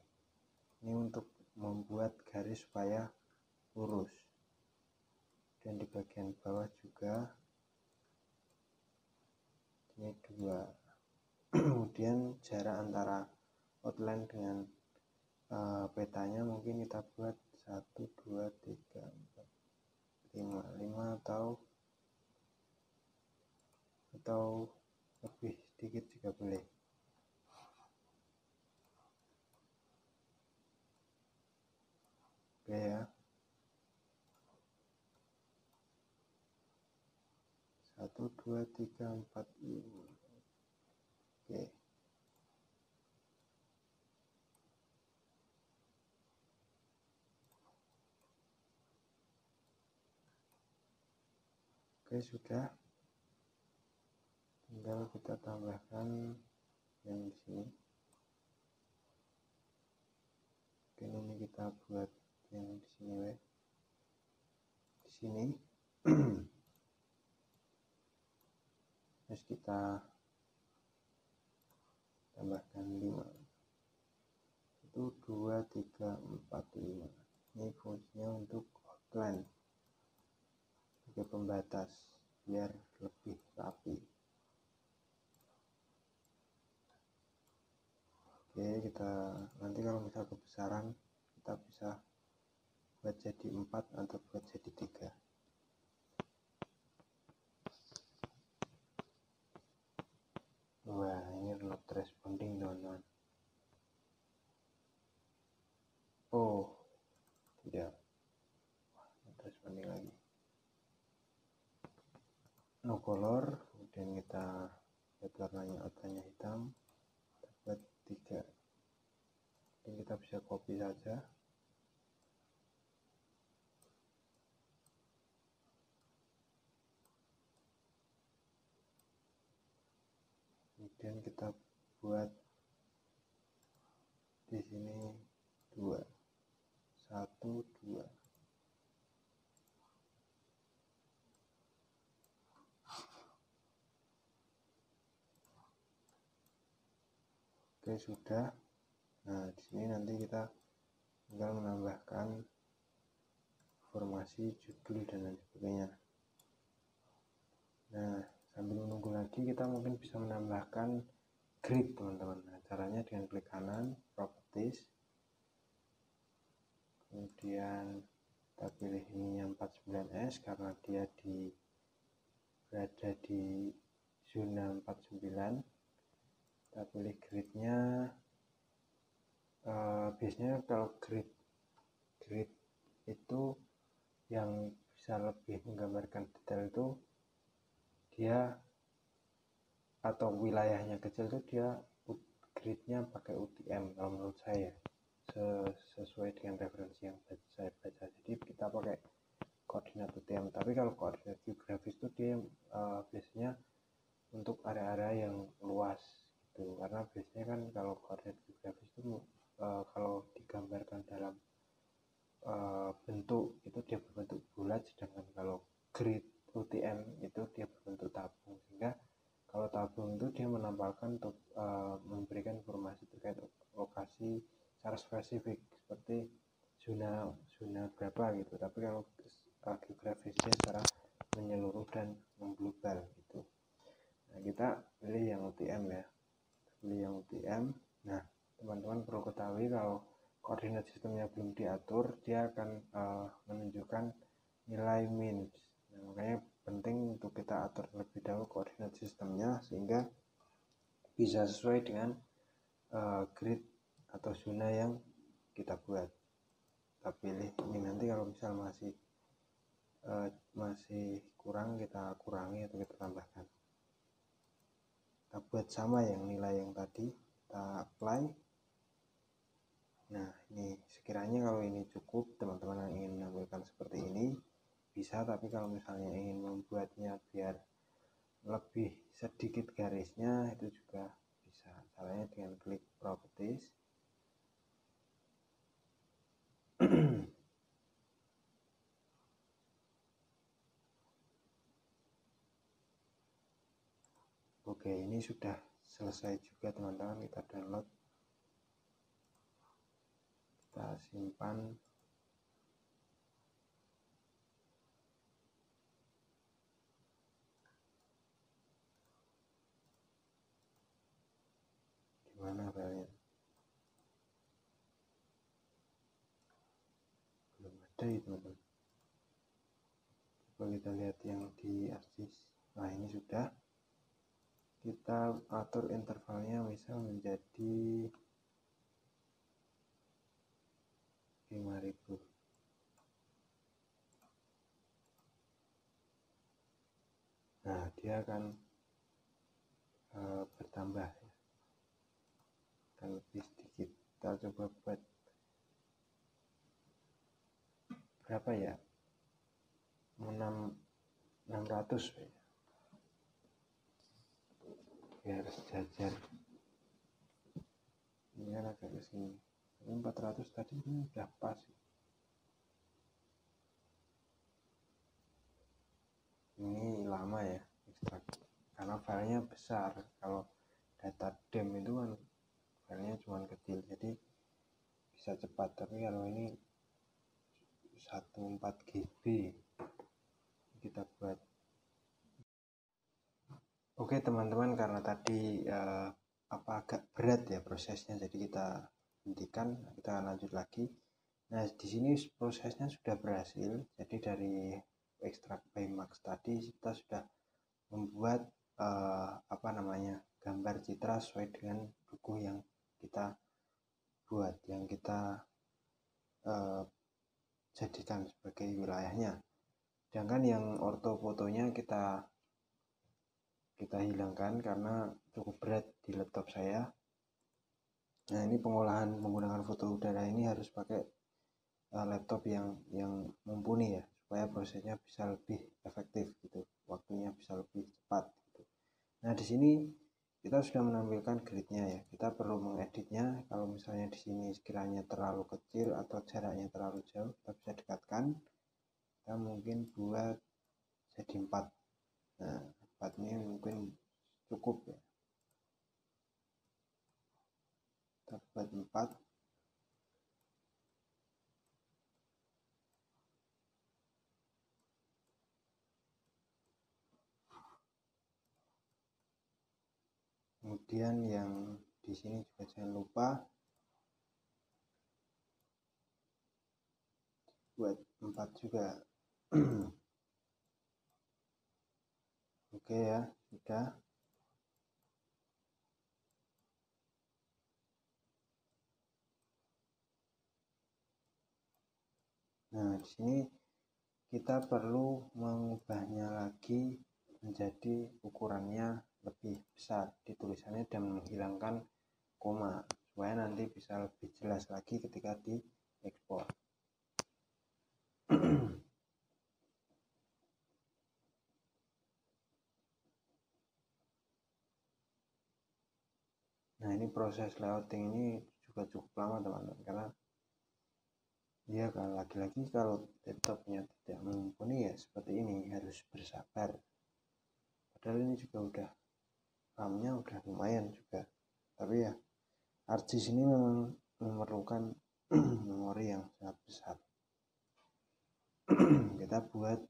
Ini untuk membuat garis supaya lurus, dan di bagian bawah juga ini 2. Kemudian jarak antara outline dengan petanya mungkin kita buat 1, 2, 3, 4, 5 atau lebih sedikit juga boleh. Oke ya, 1, 2, 3, 4, 5. Oke. Oke, sudah. Tinggal kita tambahkan yang di sini. Oke, ini kita buat yang di sini ya. Di sini. Terus kita tambahkan 5. 1, 2, 3, 4, 5. Ini fungsinya untuk outline sebagai pembatas biar lebih rapi. Oke, kita nanti kalau misal kebesaran kita bisa buat jadi 4 atau buat jadi 3. Wah, ini not responding teman-teman. Oh, tidak. Not responding lagi. no color, kemudian kita buat warnanya hitam, kita buat 3. Dan kita bisa copy saja. Kemudian kita buat di sini 2, 1, 2. Oke, sudah. Nah, di sini nanti kita tinggal menambahkan informasi judul dan lain sebagainya. Nah, sambil menunggu lagi kita mungkin bisa menambahkan grid, teman-teman. Nah, caranya dengan klik kanan, properties, kemudian kita pilih ininya 49S karena dia berada di zona 49. Kita pilih gridnya. Biasanya kalau grid itu yang bisa lebih menggambarkan detail itu dia, atau wilayahnya kecil itu dia gridnya pakai UTM kalau menurut saya, sesuai dengan referensi yang saya baca. Jadi kita pakai koordinat UTM, tapi kalau koordinat geografis itu dia biasanya untuk area-area yang luas gitu, karena biasanya kan kalau koordinat geografis itu kalau digambarkan dalam bentuk itu dia berbentuk bulat, sedangkan kalau grid UTM itu dia berbentuk tabung, sehingga kalau tabung itu dia menampilkan untuk memberikan informasi terkait lokasi secara spesifik seperti zona berapa gitu. Tapi kalau geografisnya secara menyeluruh dan mengglobal gitu. Nah, kita pilih yang UTM ya. Pilih yang UTM. Nah, teman-teman perlu ketahui kalau koordinat sistemnya belum diatur, dia akan menunjukkan nilai min. Nah, makanya penting untuk kita atur terlebih dahulu koordinat sistemnya sehingga bisa sesuai dengan grid atau zona yang kita buat. Kita pilih ini, nanti kalau misal masih kurang kita kurangi atau kita tambahkan. Kita buat sama yang nilai yang tadi, kita apply. Nah, ini sekiranya kalau ini cukup, teman-teman yang ingin menampilkan seperti ini bisa, tapi kalau misalnya ingin membuatnya biar lebih sedikit garisnya itu juga bisa. Caranya dengan klik properties. Oke, ini sudah selesai juga teman-teman, kita download, kita simpan. Gimana filenya? Belum ada ya teman-teman. Coba kita lihat yang di ArcGIS. Nah, ini sudah. Kita atur intervalnya misal menjadi 5.000. Nah, dia akan bertambah ya, akan lebih sedikit. Kita coba buat berapa ya, 600 ya, biar sejajar. Ini kan agak kesini, 400 tadi ini udah pas. Ini lama ya ekstrak karena filenya besar. Kalau data DEM itu kan filenya cuma kecil, jadi bisa cepat. Tapi kalau ini 14 GB kita buat. Oke teman-teman, karena tadi agak berat ya prosesnya, jadi kita hentikan. Kita lanjut lagi. Nah, di sini prosesnya sudah berhasil. Jadi dari ekstrak by Max tadi kita sudah membuat gambar citra sesuai dengan buku yang kita buat, yang kita jadikan sebagai wilayahnya. Sedangkan yang ortofotonya kita kita hilangkan karena cukup berat di laptop saya. Nah, ini pengolahan menggunakan foto udara ini harus pakai laptop yang mumpuni ya, supaya prosesnya bisa lebih efektif gitu, waktunya bisa lebih cepat gitu. Nah, di sini kita sudah menampilkan gridnya ya. Kita perlu mengeditnya. Kalau misalnya di sini sekiranya terlalu kecil atau jaraknya terlalu jauh, kita bisa dekatkan. Kita mungkin buat jadi 4. Nah, 4 ini mungkin cukup ya. Kita buat 4. Kemudian yang di sini juga jangan lupa buat 4 juga. Oke ya, sudah. Nah, di sini kita perlu mengubahnya lagi menjadi ukurannya lebih besar di tulisannya dan menghilangkan koma supaya nanti bisa lebih jelas lagi ketika diekspor. Nah, ini proses layouting ini juga cukup lama teman-teman, karena ya lagi-lagi kalau laptopnya tidak mumpuni ya seperti ini, harus bersabar. Padahal ini juga udah RAM-nya udah lumayan juga, tapi ya ArcGIS ini memang memerlukan memori yang sangat besar. Kita buat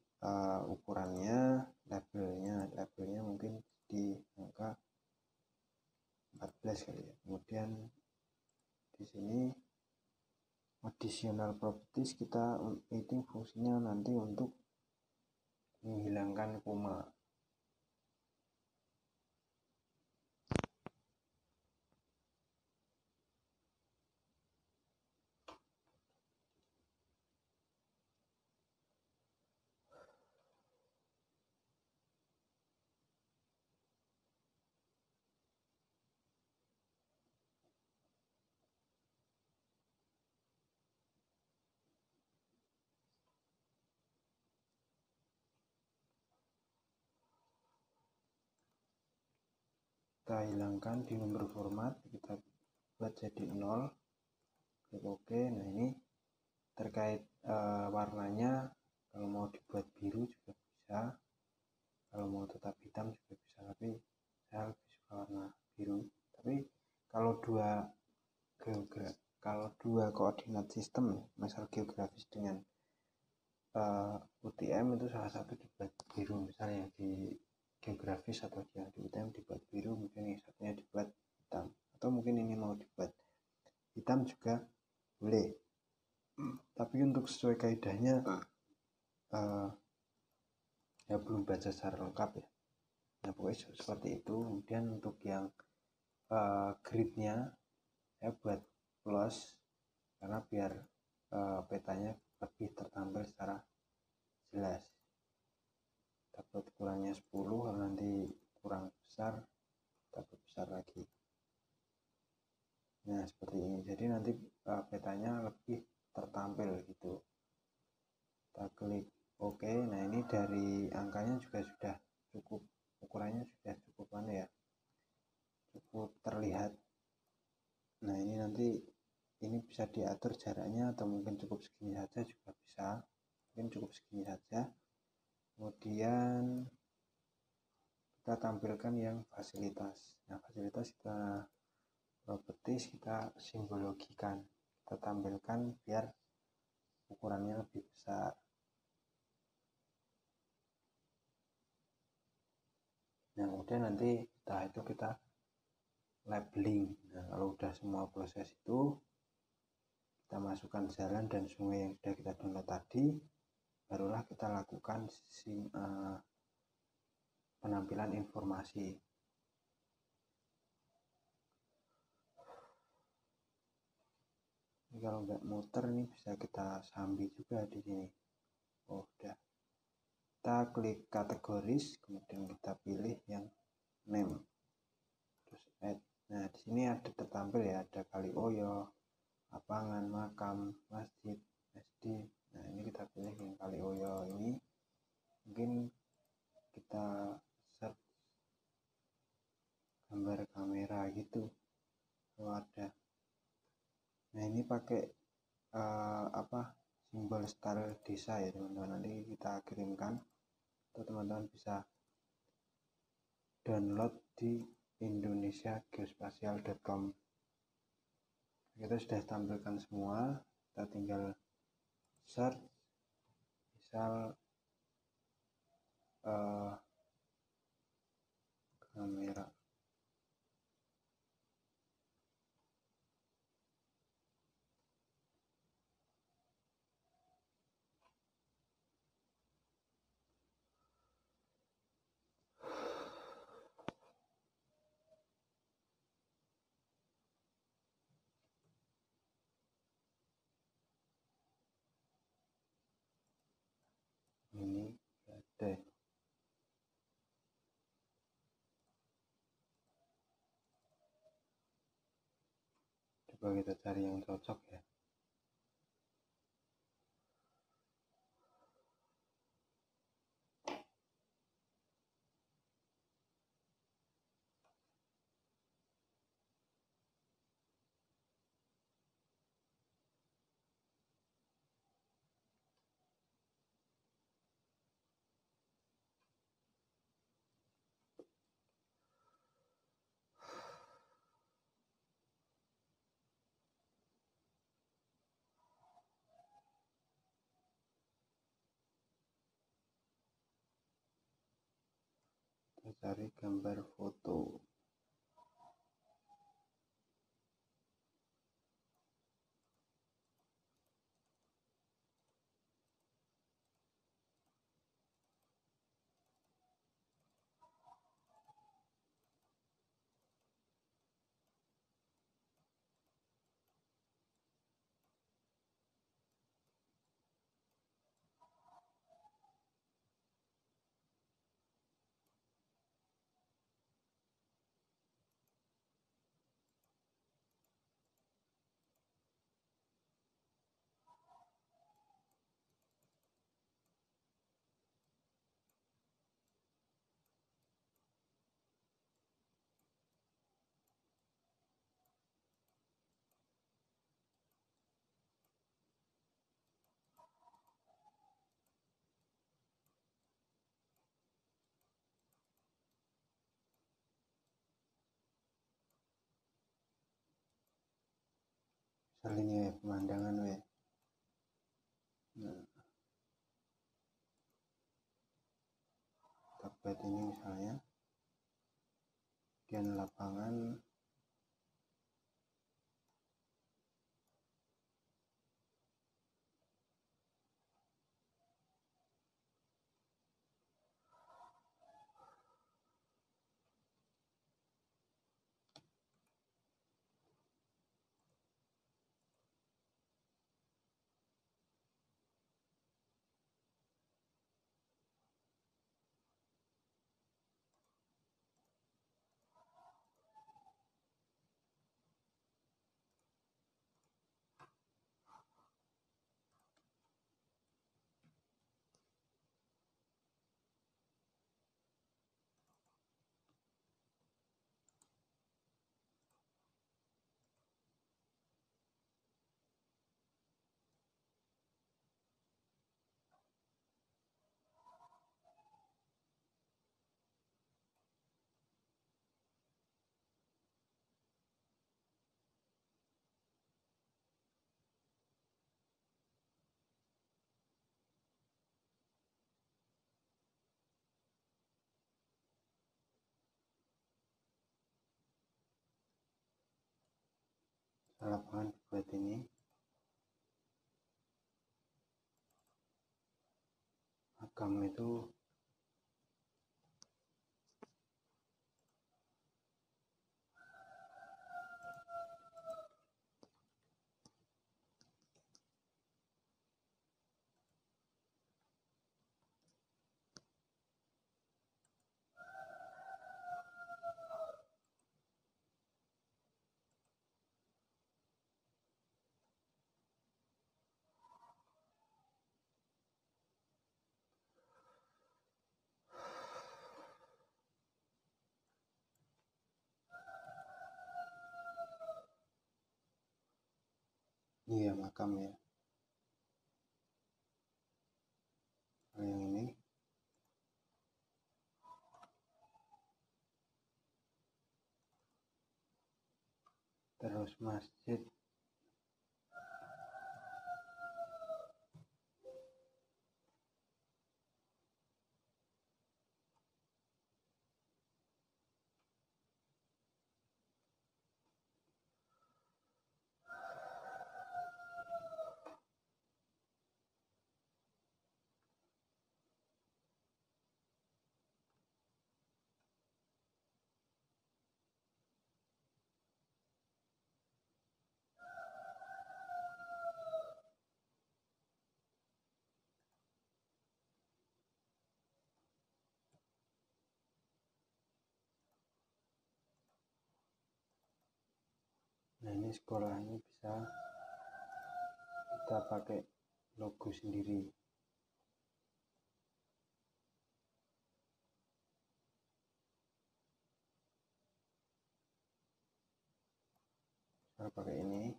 ukurannya, labelnya mungkin di angka 14 kali ya. Kemudian di sini additional properties, kita editing fungsinya nanti untuk menghilangkan koma. Kita hilangkan di nomor format, kita buat jadi 0, klik OK. Nah, ini terkait warnanya, kalau mau dibuat biru juga bisa, kalau mau tetap hitam juga bisa, tapi saya lebih suka warna biru. Tapi kalau dua koordinat sistem, misal geografis dengan UTM, itu salah satu dibuat biru, misalnya di geografis atau di UTM dibuat biru, mungkin yang satunya dibuat hitam, atau mungkin ini mau dibuat hitam juga boleh. Tapi untuk sesuai kaidahnya ya belum baca secara lengkap ya. Nah, pokoknya seperti itu. Kemudian untuk yang gridnya saya buat plus karena biar petanya lebih tertampil secara jelas. Kita buat ukurannya 10, kalau nanti kurang besar kita buat besar lagi. Nah, seperti ini, jadi nanti petanya lebih tertampil gitu. Kita klik OK. Nah, ini dari angkanya juga sudah cukup, ukurannya sudah cukup ya, cukup terlihat. Nah, ini nanti ini bisa diatur jaraknya, atau mungkin cukup segini saja juga bisa, mungkin cukup segini saja. Kemudian kita tampilkan yang fasilitas. Nah, fasilitas kita properties, kita simbologikan, kita tampilkan biar ukurannya lebih besar. Nah, kemudian nanti setelah itu kita labeling. Nah, kalau udah semua proses itu, kita masukkan jalan dan sungai yang sudah kita download tadi, barulah kita lakukan penampilan informasi. Ini kalau nggak muter ini bisa kita sambil juga di sini. Oh, udah. Kita klik kategoris, kemudian kita pilih yang name, terus add. Nah di sini ada tertampil ya, ada Kalioyo, lapangan, makam, masjid, SD. Nah ini kita pilih yang Kalioyo ini. Mungkin kita search gambar kamera gitu kalau ada. Nah ini pakai simbol star desa ya teman-teman. Nanti kita kirimkan atau teman-teman bisa download di indonesiageospatial.com. Kita sudah tampilkan semua, kita tinggal search misal kamera. Ini ada. Coba kita cari yang cocok ya. Kita cari gambar foto. Misalnya ya, pemandangan ya. Nah, kita buat ini misalnya bagian lapangan. Lapangan buat ini. Makam itu Iya, makam ya. Yang ini terus masjid. Nah, ini sekolahnya bisa kita pakai logo sendiri. Saya pakai ini.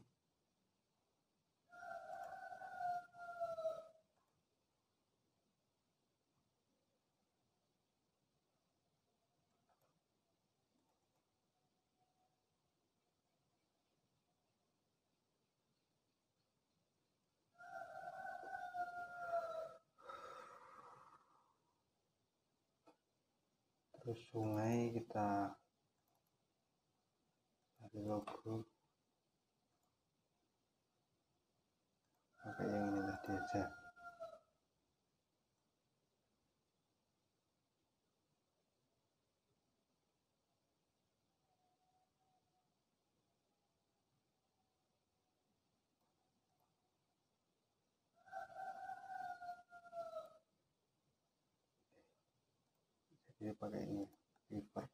Terus sungai kita cari logo, pakai yang ini tadi aja. Jadi pakai ini river.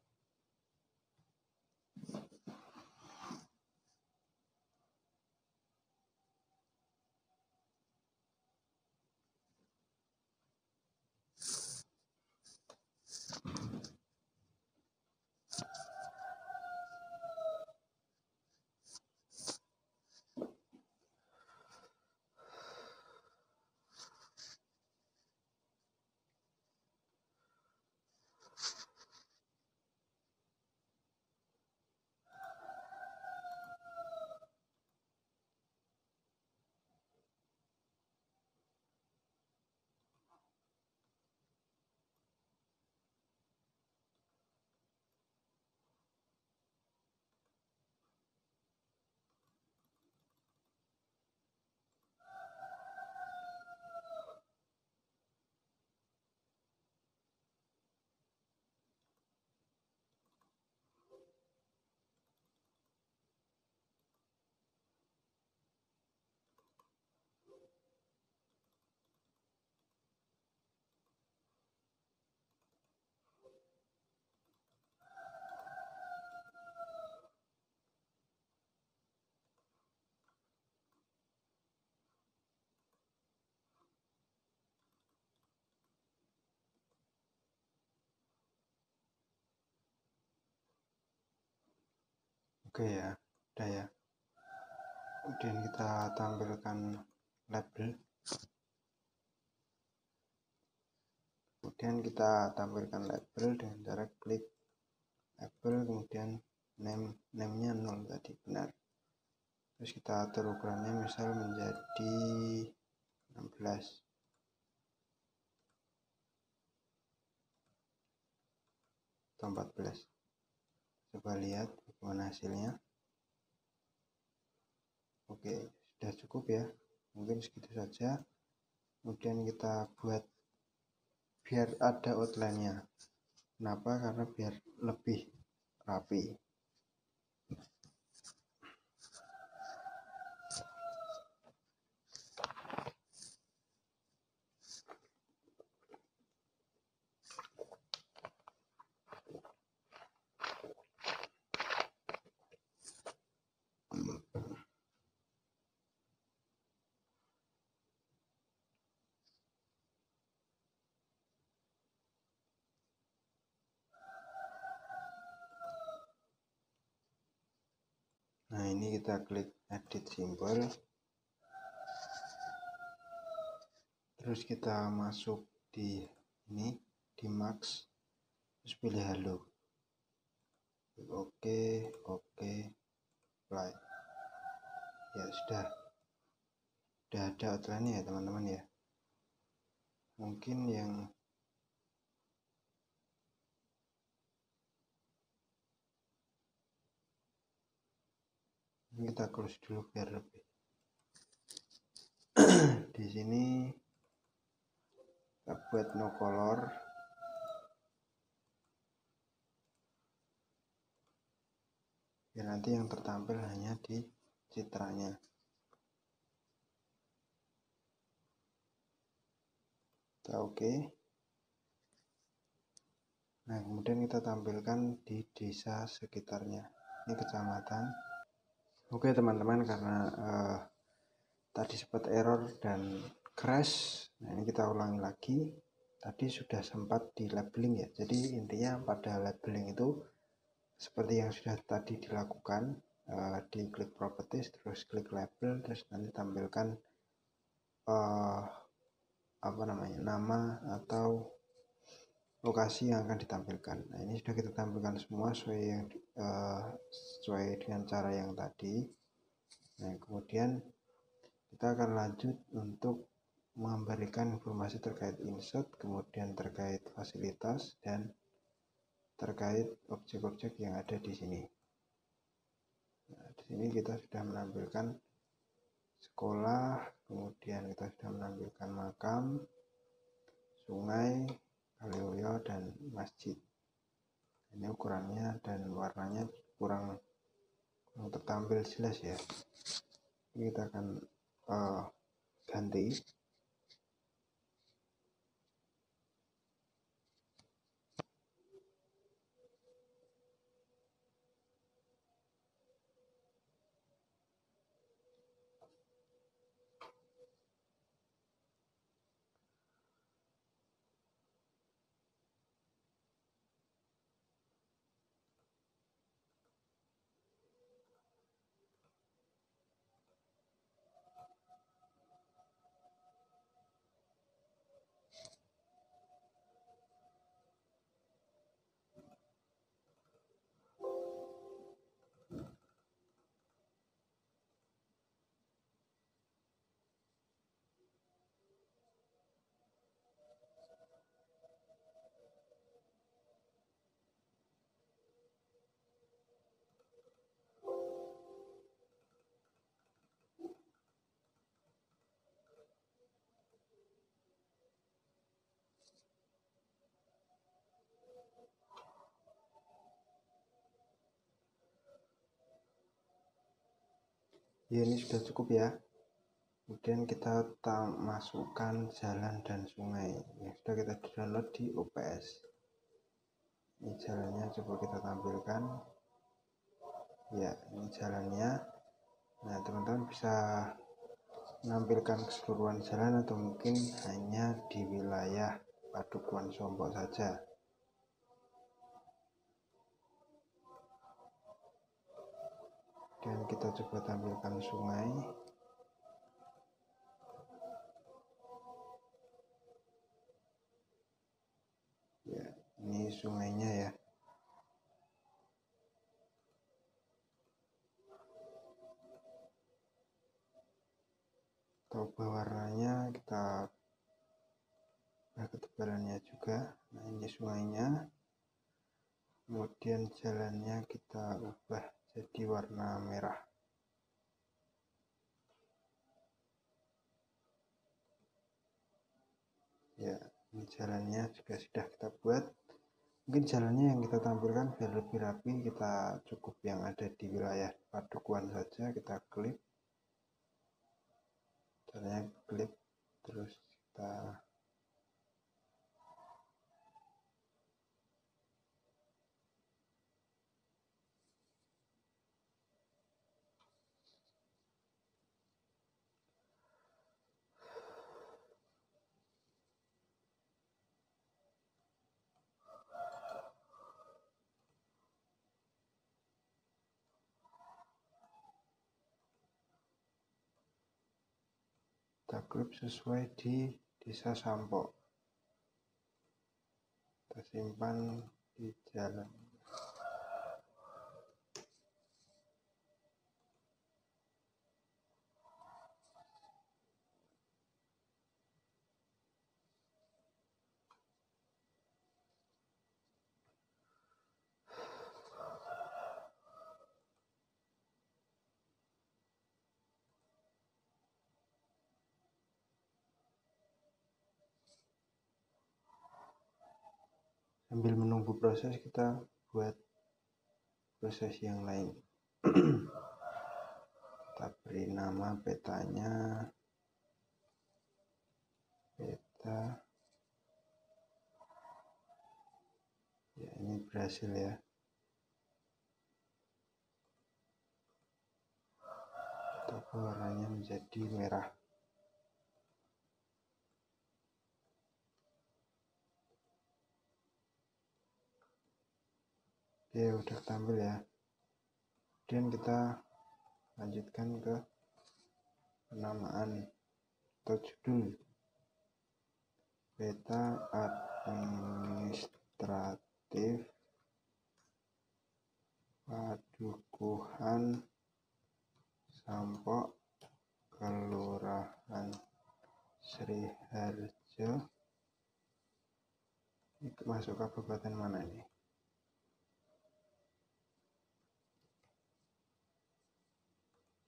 Oke ya, udah ya. Kemudian kita tampilkan label. Kemudian kita tampilkan label dengan cara klik label, kemudian name-nya 0 tadi, benar. Terus kita atur ukurannya misal menjadi 16 atau 14. Coba lihat bagaimana hasilnya. Oke, sudah cukup ya, mungkin segitu saja. Kemudian kita buat biar ada outline-nya. Kenapa? Karena biar lebih rapi. Nah, ini kita klik edit simbol, terus kita masuk di ini, di max, terus pilih halo. Oke, apply. Ya sudah ada outline ya teman-teman ya. Mungkin yang kita close dulu biar lebih. Di sini kita buat no color. Ya nanti yang tertampil hanya di citranya. Kita oke. Nah, kemudian kita tampilkan di desa sekitarnya. Ini kecamatan. Oke teman-teman, karena tadi sempat error dan crash. Nah, ini kita ulangi lagi. Tadi sudah sempat di labeling ya. Jadi intinya pada labeling itu seperti yang sudah tadi dilakukan, di klik properties, terus klik label, terus nanti tampilkan nama atau lokasi yang akan ditampilkan. Nah, ini sudah kita tampilkan semua sesuai dengan cara yang tadi. Nah, kemudian kita akan lanjut untuk memberikan informasi terkait insert, kemudian terkait fasilitas, dan terkait objek-objek yang ada di sini. Nah, di sini kita sudah menampilkan sekolah, kemudian kita sudah menampilkan makam, sungai, kaliuryo, dan masjid. Ini ukurannya dan warnanya kurang tertampil jelas ya. Ini kita akan ganti. Ya, ini sudah cukup ya. Kemudian kita masukkan jalan dan sungai yang sudah kita download di OPS. Ini jalannya coba kita tampilkan. Ya, ini jalannya. Nah, teman-teman bisa menampilkan keseluruhan jalan atau mungkin hanya di wilayah Padukuan Sombok saja. Dan kita coba tampilkan sungai. Ya, ini sungainya ya. Kita ubah warnanya, kita ubah ketebalannya juga. Nah, ini sungainya. Kemudian jalannya kita ubah jadi warna merah. Ya, ini jalannya juga sudah kita buat. Mungkin jalannya yang kita tampilkan biar lebih rapi, kita cukup yang ada di wilayah Padukuan saja. Kita klik, jalannya klik, terus kita klik sesuai di Desa Sampo. Kita simpan di jalan. Sambil menunggu proses, kita buat proses yang lain. Kita beri nama petanya, peta. Ya, ini berhasil ya. Tapi warnanya menjadi merah. Oke, udah tampil ya. Kemudian kita lanjutkan ke penamaan atau judul. Peta administratif Padukuhan Sampo, Kelurahan Sriharjo. Ini masuk kabupaten mana ini?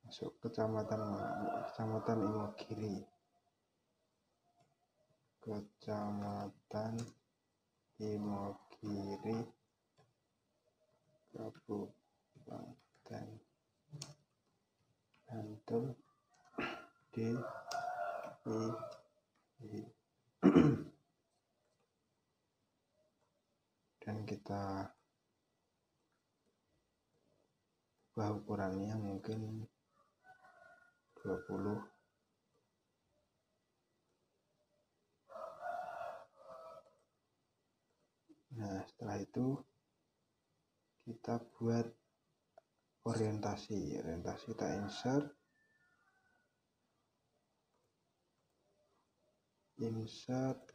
Masuk kecamatan mana? Kecamatan Imogiri. Kecamatan Imogiri, Kabupaten Bantul, DIY. Dan kita ubah ukurannya mungkin 20. Nah, setelah itu kita buat orientasi kita insert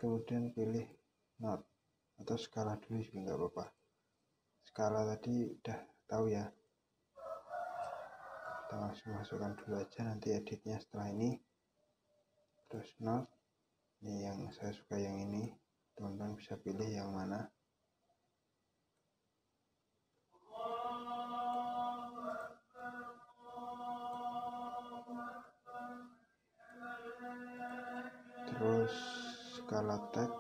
kemudian pilih not atau skala dulu juga nggak apa-apa. Skala tadi udah tahu ya, kita langsung masukkan dulu aja, nanti editnya setelah ini. Terus not, ini yang saya suka yang ini, teman-teman bisa pilih yang mana. Terus skala tag,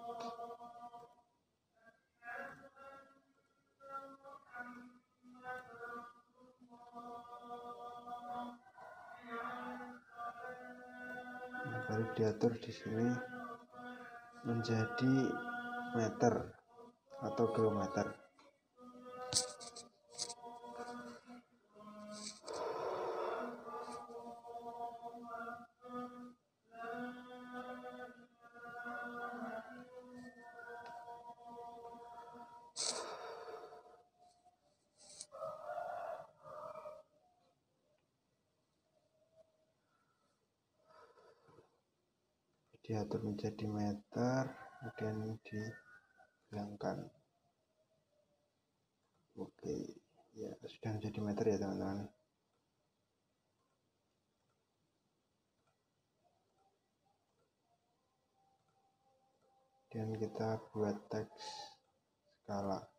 baru diatur di sini menjadi meter atau kilometer. Diatur menjadi meter, kemudian dihilangkan. Oke, ya sudah menjadi meter ya teman-teman. Dan kita buat teks skala.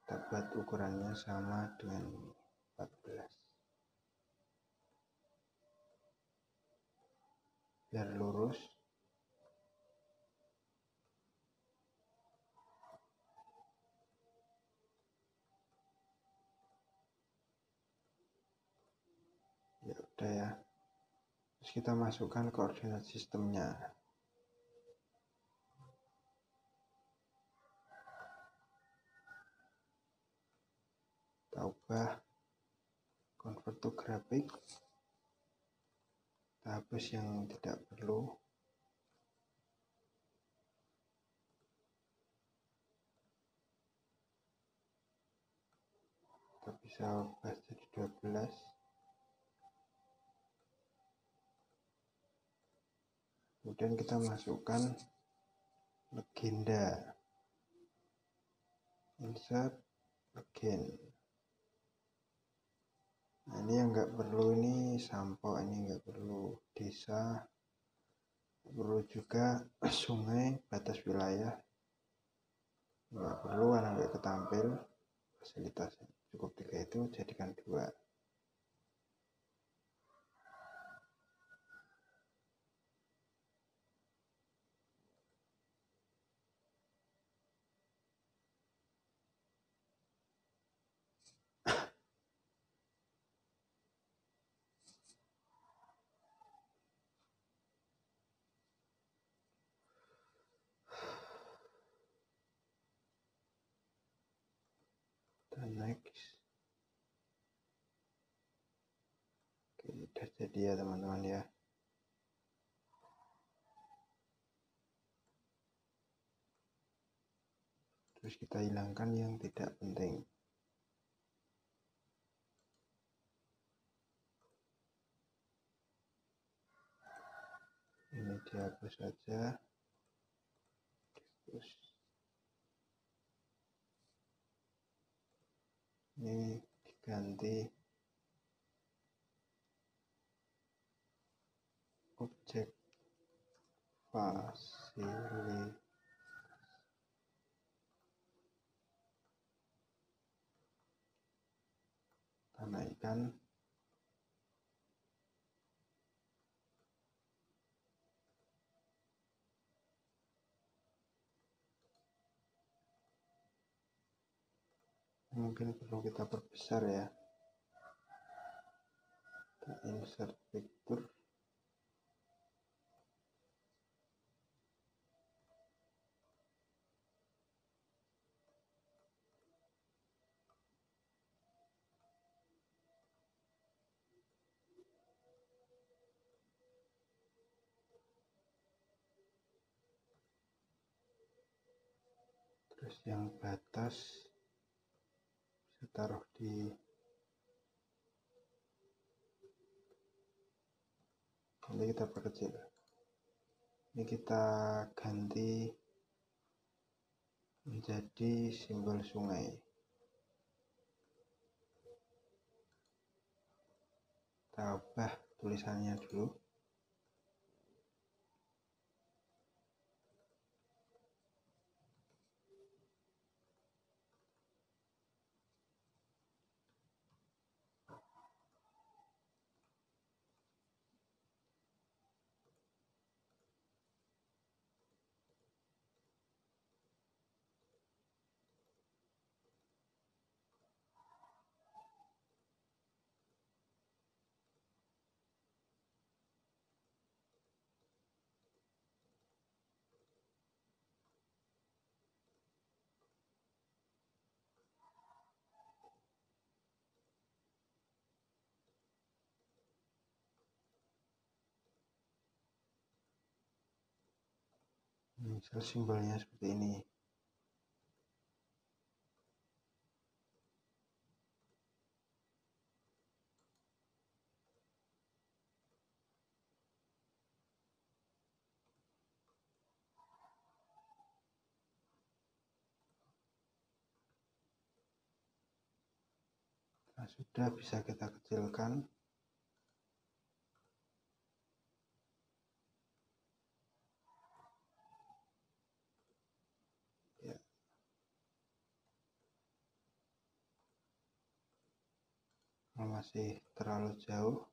Kita buat ukurannya sama dengan 14. Biar lurus. Ya udah ya. Terus kita masukkan koordinat sistemnya. Kita ubah convert to grafik. Kita hapus yang tidak perlu. Kita bisa ubah jadi 12. kemudian kita masukkan legenda, insert legend. Nah, ini yang nggak perlu, ini sampo, ini nggak perlu, desa nggak perlu juga, sungai, batas wilayah nggak perlu karena nggak ketampil fasilitasnya. Cukup 3 itu, jadikan 2. Dan next. Oke, udah jadi ya teman-teman ya. Terus kita hilangkan yang tidak penting. Ini dihapus saja. Terus ini diganti objek fasilitas. Naikkan mungkin perlu kita perbesar ya. Kita insert picture, terus yang batas bisa taruh di nanti kita perkecil. Ini kita ganti menjadi simbol sungai. Kita ubah tulisannya dulu. Misal simbolnya seperti ini. Nah, sudah bisa kita kecilkan. Ya. Kalau masih terlalu jauh,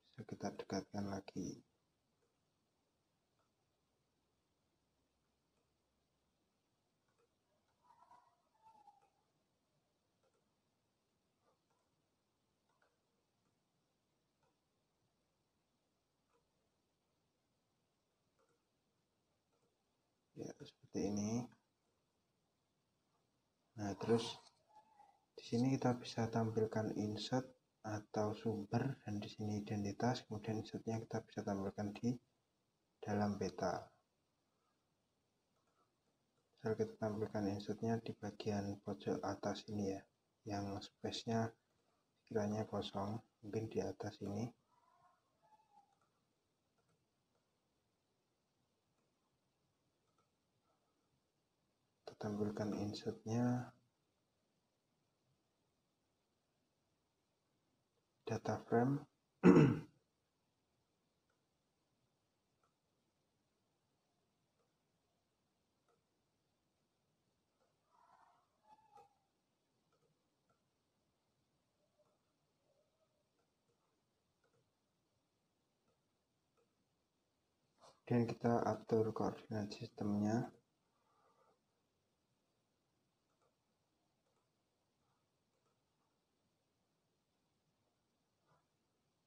bisa kita dekatkan lagi. Ya, seperti ini. Nah, terus di sini kita bisa tampilkan insert atau sumber, dan di sini identitas, kemudian insertnya kita bisa tampilkan di dalam peta. Misal kita tampilkan insertnya di bagian pojok atas ini ya, yang space-nya kiranya kosong, mungkin di atas ini. tampilkan insertnya, data frame. Dan kita atur koordinat sistemnya.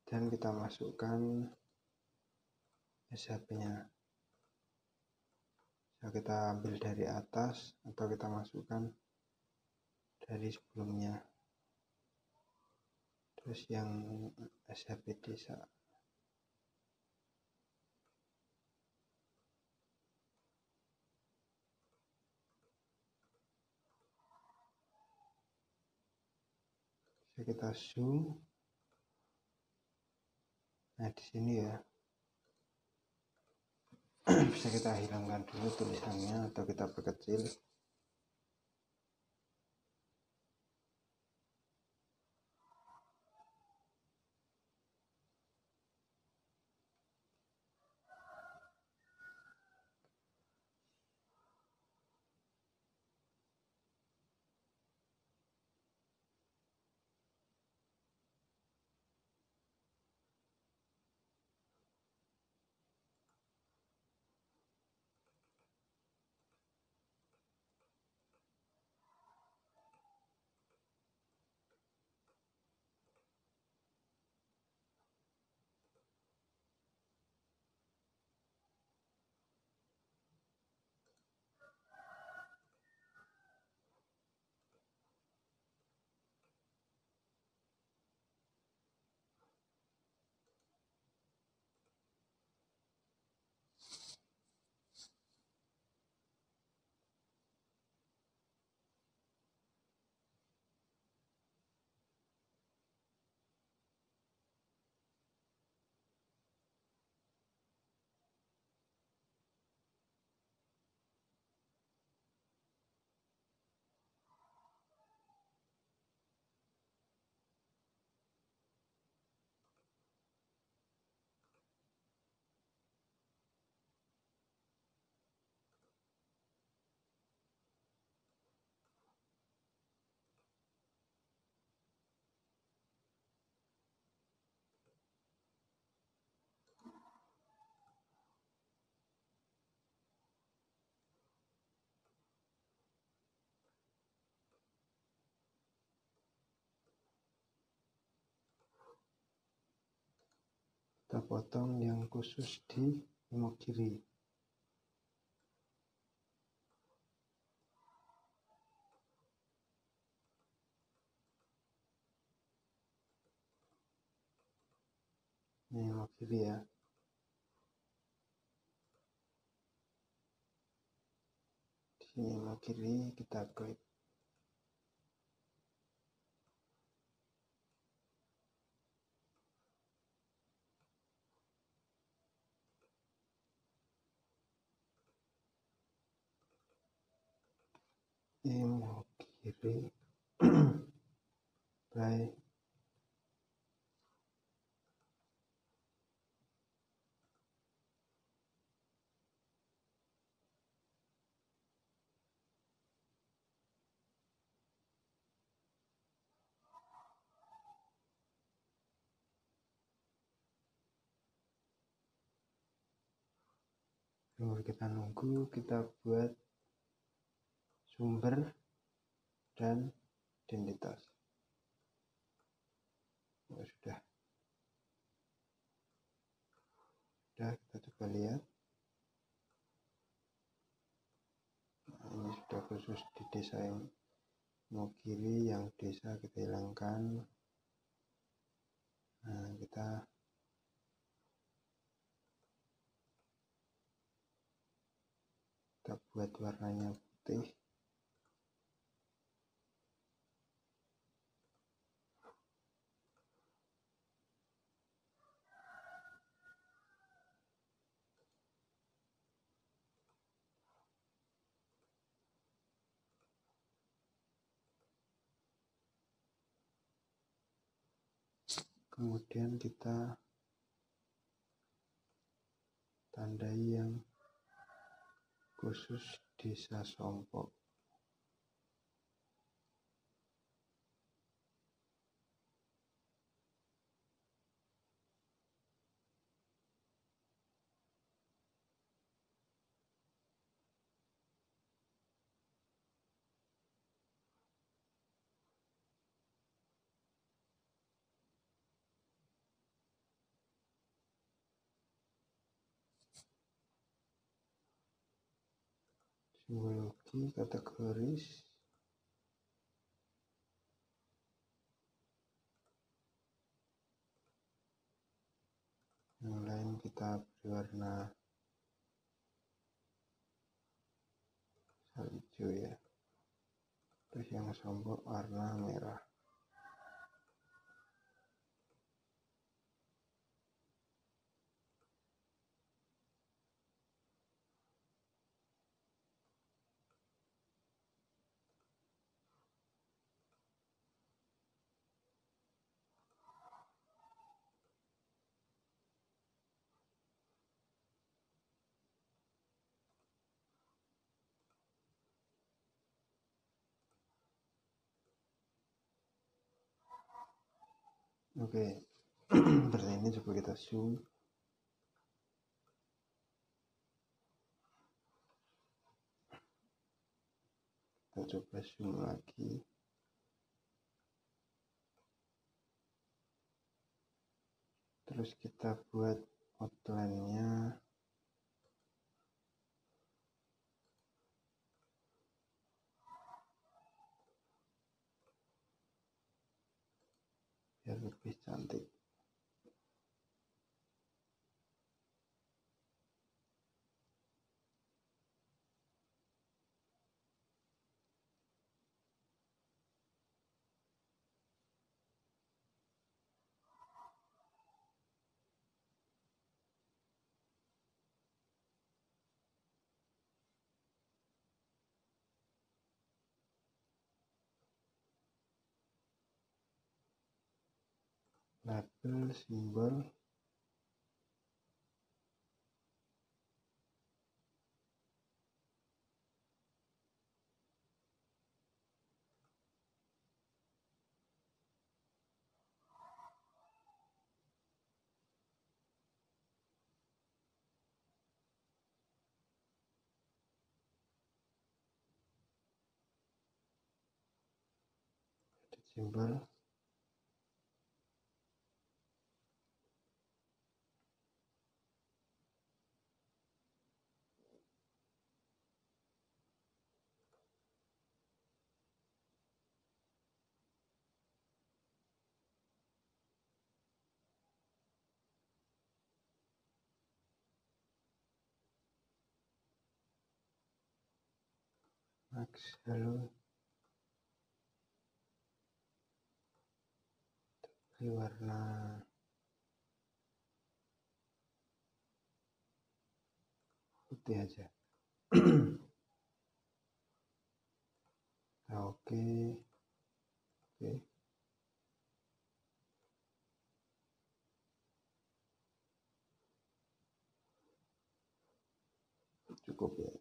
Dan kita masukkan SHP-nya. Bisa kita ambil dari atas atau kita masukkan dari sebelumnya. Terus yang SHP desa. Bisa kita zoom. Nah, di sini ya. Bisa kita hilangkan dulu tulisannya atau kita perkecil. Kita potong yang khusus di memo kiri. Ini memo kiri ya. Di sini memo kiri kita klik. Memo kiri. By Lalu kita nunggu, kita buat sumber dan identitas. Oh, sudah kita coba lihat. Nah, ini sudah khusus di desa yang mau kiri, yang desa kita hilangkan. Nah, kita buat warnanya putih. kemudian kita tandai yang khusus desa Sompo. Simbologi kategoris, yang lain kita beri warna hijau ya, terus yang Sompo warna merah. Oke, berarti ini coba kita zoom. Kita coba zoom lagi. Terus kita buat outline-nya. Biar lebih cantik. Label, simbol, simbol, max, halo, beri warna putih aja. Nah, oke. Cukup ya.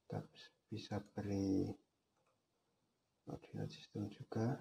Kita bisa beri coordinate system juga.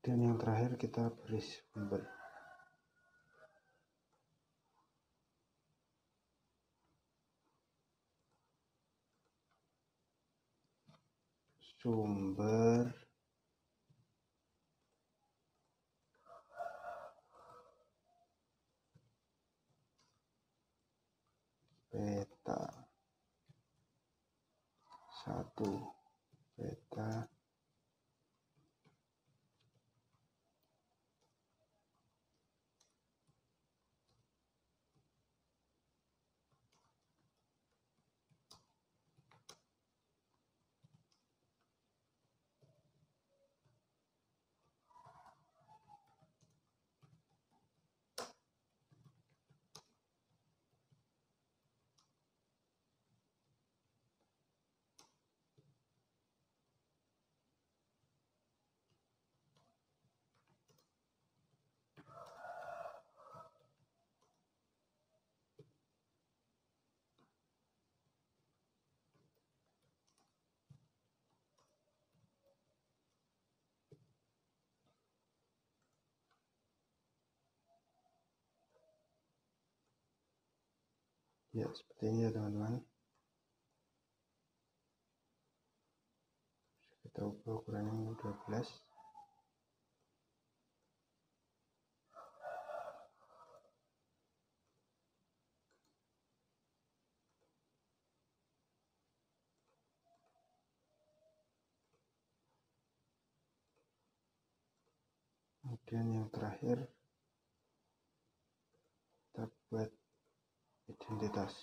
Dan yang terakhir kita beri sumber. Sumber peta 1, peta ya seperti ini ya teman-teman. Kita ubah ukurannya 12. Kemudian yang terakhir kita buat identitas.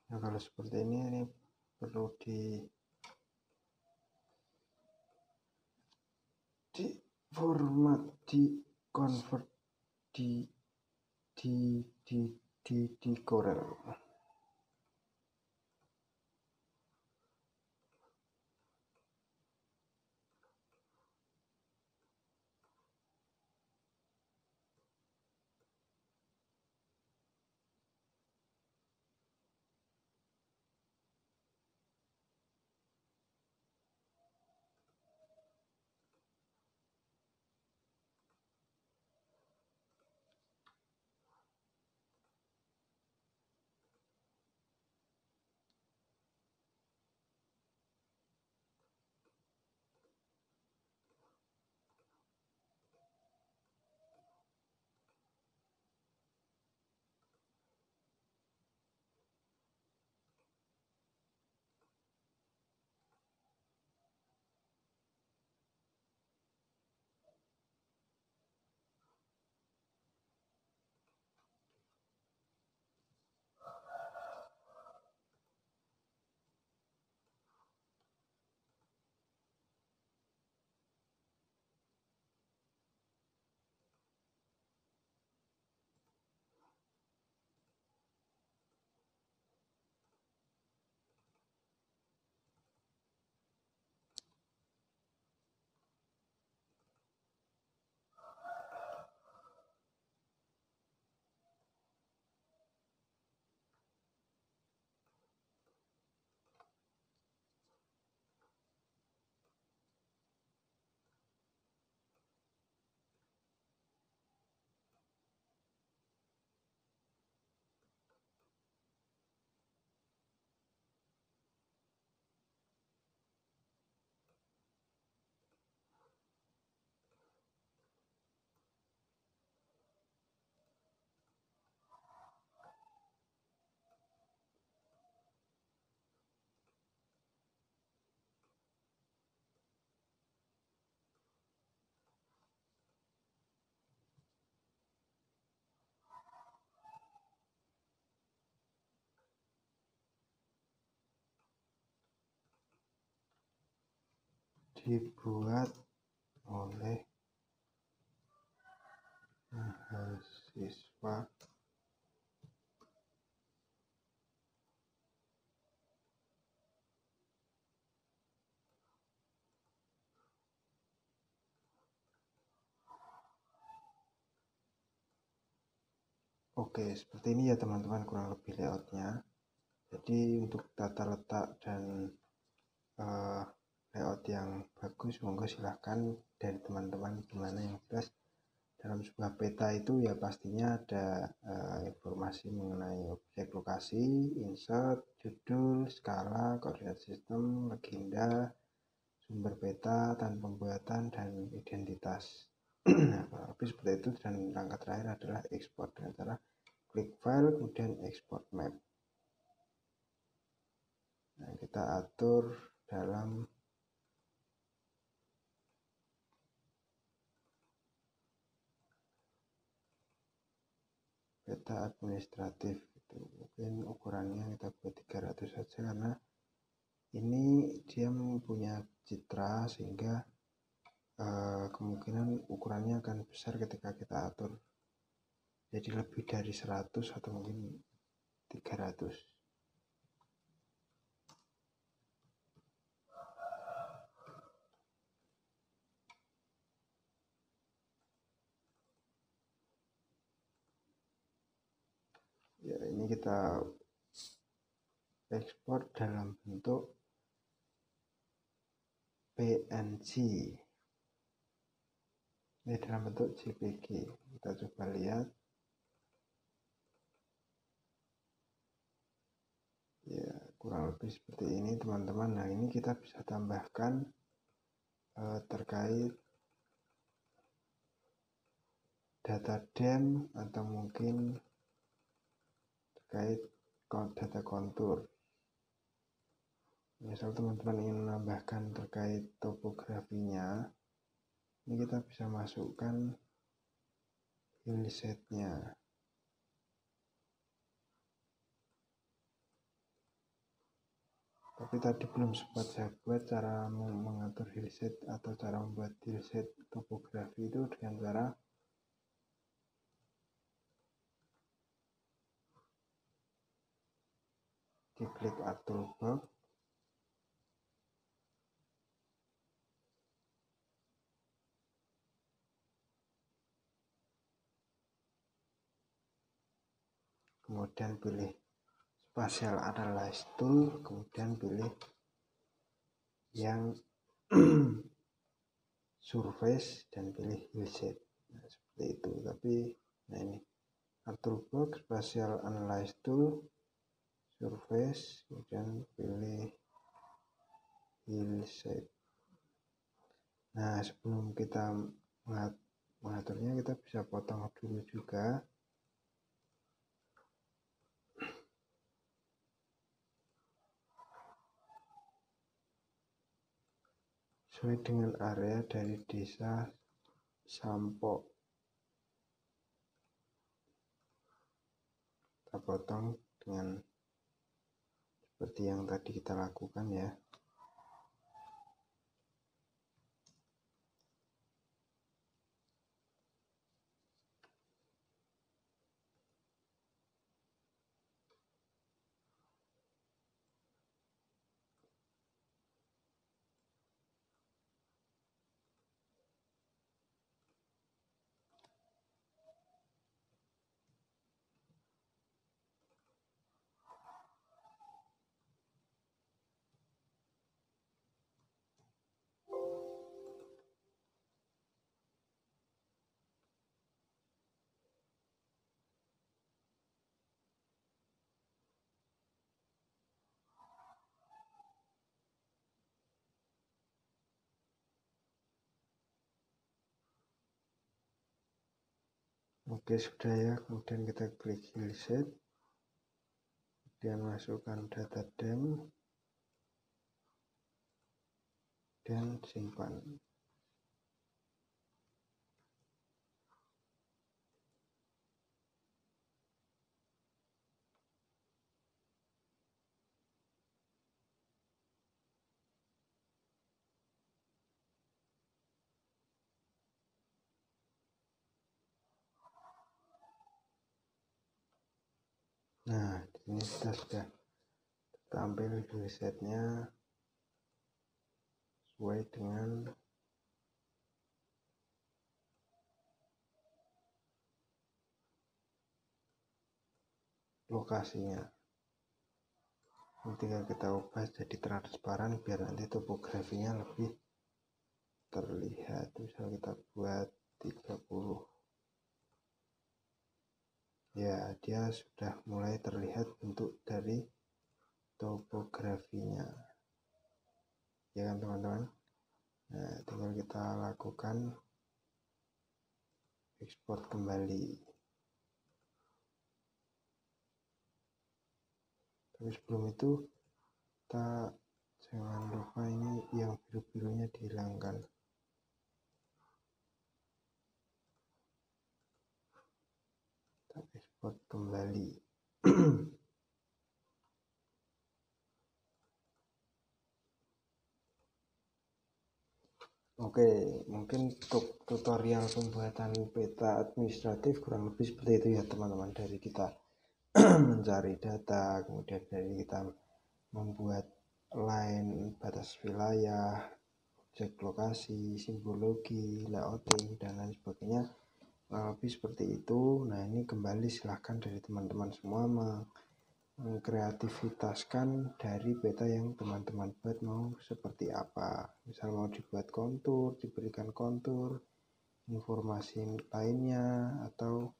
Nah kalau seperti ini perlu di format, di convert, di Corel. dibuat oleh mahasiswa Oke, seperti ini ya teman-teman kurang lebih layoutnya. Jadi untuk tata letak dan layout yang bagus, monggo silahkan dari teman-teman gimana yang jelas. Dalam sebuah peta itu ya pastinya ada informasi mengenai objek lokasi, insert, judul, skala, koordinat sistem, legenda, sumber peta, dan pembuatan, dan identitas. Nah, lebih seperti itu, dan langkah terakhir adalah export dengan cara klik file kemudian export map. Nah, kita atur dalam peta administratif. Itu mungkin ukurannya kita buat 300 saja karena ini dia mempunyai citra sehingga kemungkinan ukurannya akan besar ketika kita atur. Jadi lebih dari 100 atau mungkin 300. Ya, ini kita ekspor dalam bentuk PNG. Ini dalam bentuk JPG. Kita coba lihat. Ya, kurang lebih seperti ini teman-teman. Nah, ini kita bisa tambahkan terkait data dem atau mungkin terkait data kontur. Misal teman-teman ingin menambahkan terkait topografinya, ini kita bisa masukkan hillsetnya. Tapi tadi belum sempat saya buat cara mengatur hillset atau cara membuat hillset topografi itu dengan cara diklik Add Toolbox, kemudian pilih Spatial Analyze Tool, kemudian pilih yang surface dan pilih hillset. Nah, seperti itu. Tapi nah ini Add Toolbox, Spatial Analyze Tool, surface, kemudian pilih hillset. Nah, sebelum kita mengaturnya, kita bisa potong dulu juga. Sesuai dengan area dari desa Sampo. Kita potong dengan seperti yang tadi kita lakukan ya. Oke, sudah ya. Kemudian kita klik hillset, kemudian masukkan data dem dan simpan. Nah, di sini kita sudah tampil presetnya sesuai dengan lokasinya. Tinggal kita ubah jadi transparan biar nanti topografinya lebih terlihat. Misal kita buat 30. Ya, dia sudah mulai terlihat bentuk dari topografinya, ya kan teman-teman. Nah, tinggal kita lakukan ekspor kembali. Tapi sebelum itu kita jangan lupa ini yang biru-birunya dihilangkan. Kita ekspor kembali. Oke, mungkin untuk tutorial pembuatan peta administratif kurang lebih seperti itu ya teman-teman, dari kita mencari data, kemudian dari kita membuat line batas wilayah, objek lokasi, simbologi, layouting, dan lain sebagainya, lebih seperti itu. Nah, ini kembali silahkan dari teman-teman semua mengkreativitaskan dari peta yang teman-teman buat mau seperti apa. Misal mau dibuat kontur, diberikan kontur, informasi lainnya, atau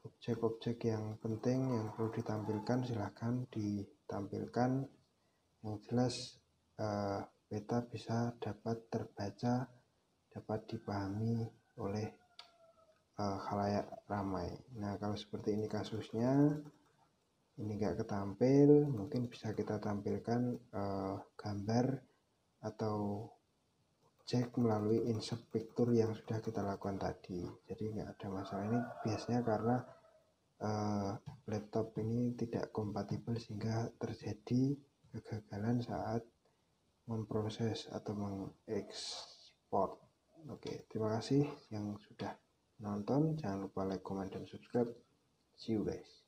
objek-objek yang penting yang perlu ditampilkan silahkan ditampilkan. Yang jelas peta bisa dapat terbaca, dapat dipahami oleh khalayak ramai. Nah, kalau seperti ini kasusnya, ini nggak ketampil, mungkin bisa kita tampilkan gambar atau objek melalui insert picture yang sudah kita lakukan tadi. Jadi nggak ada masalah. Ini biasanya karena laptop ini tidak kompatibel sehingga terjadi kegagalan saat memproses atau mengekspor. Oke, terima kasih yang sudah nonton. Jangan lupa like, comment, dan subscribe. See you guys.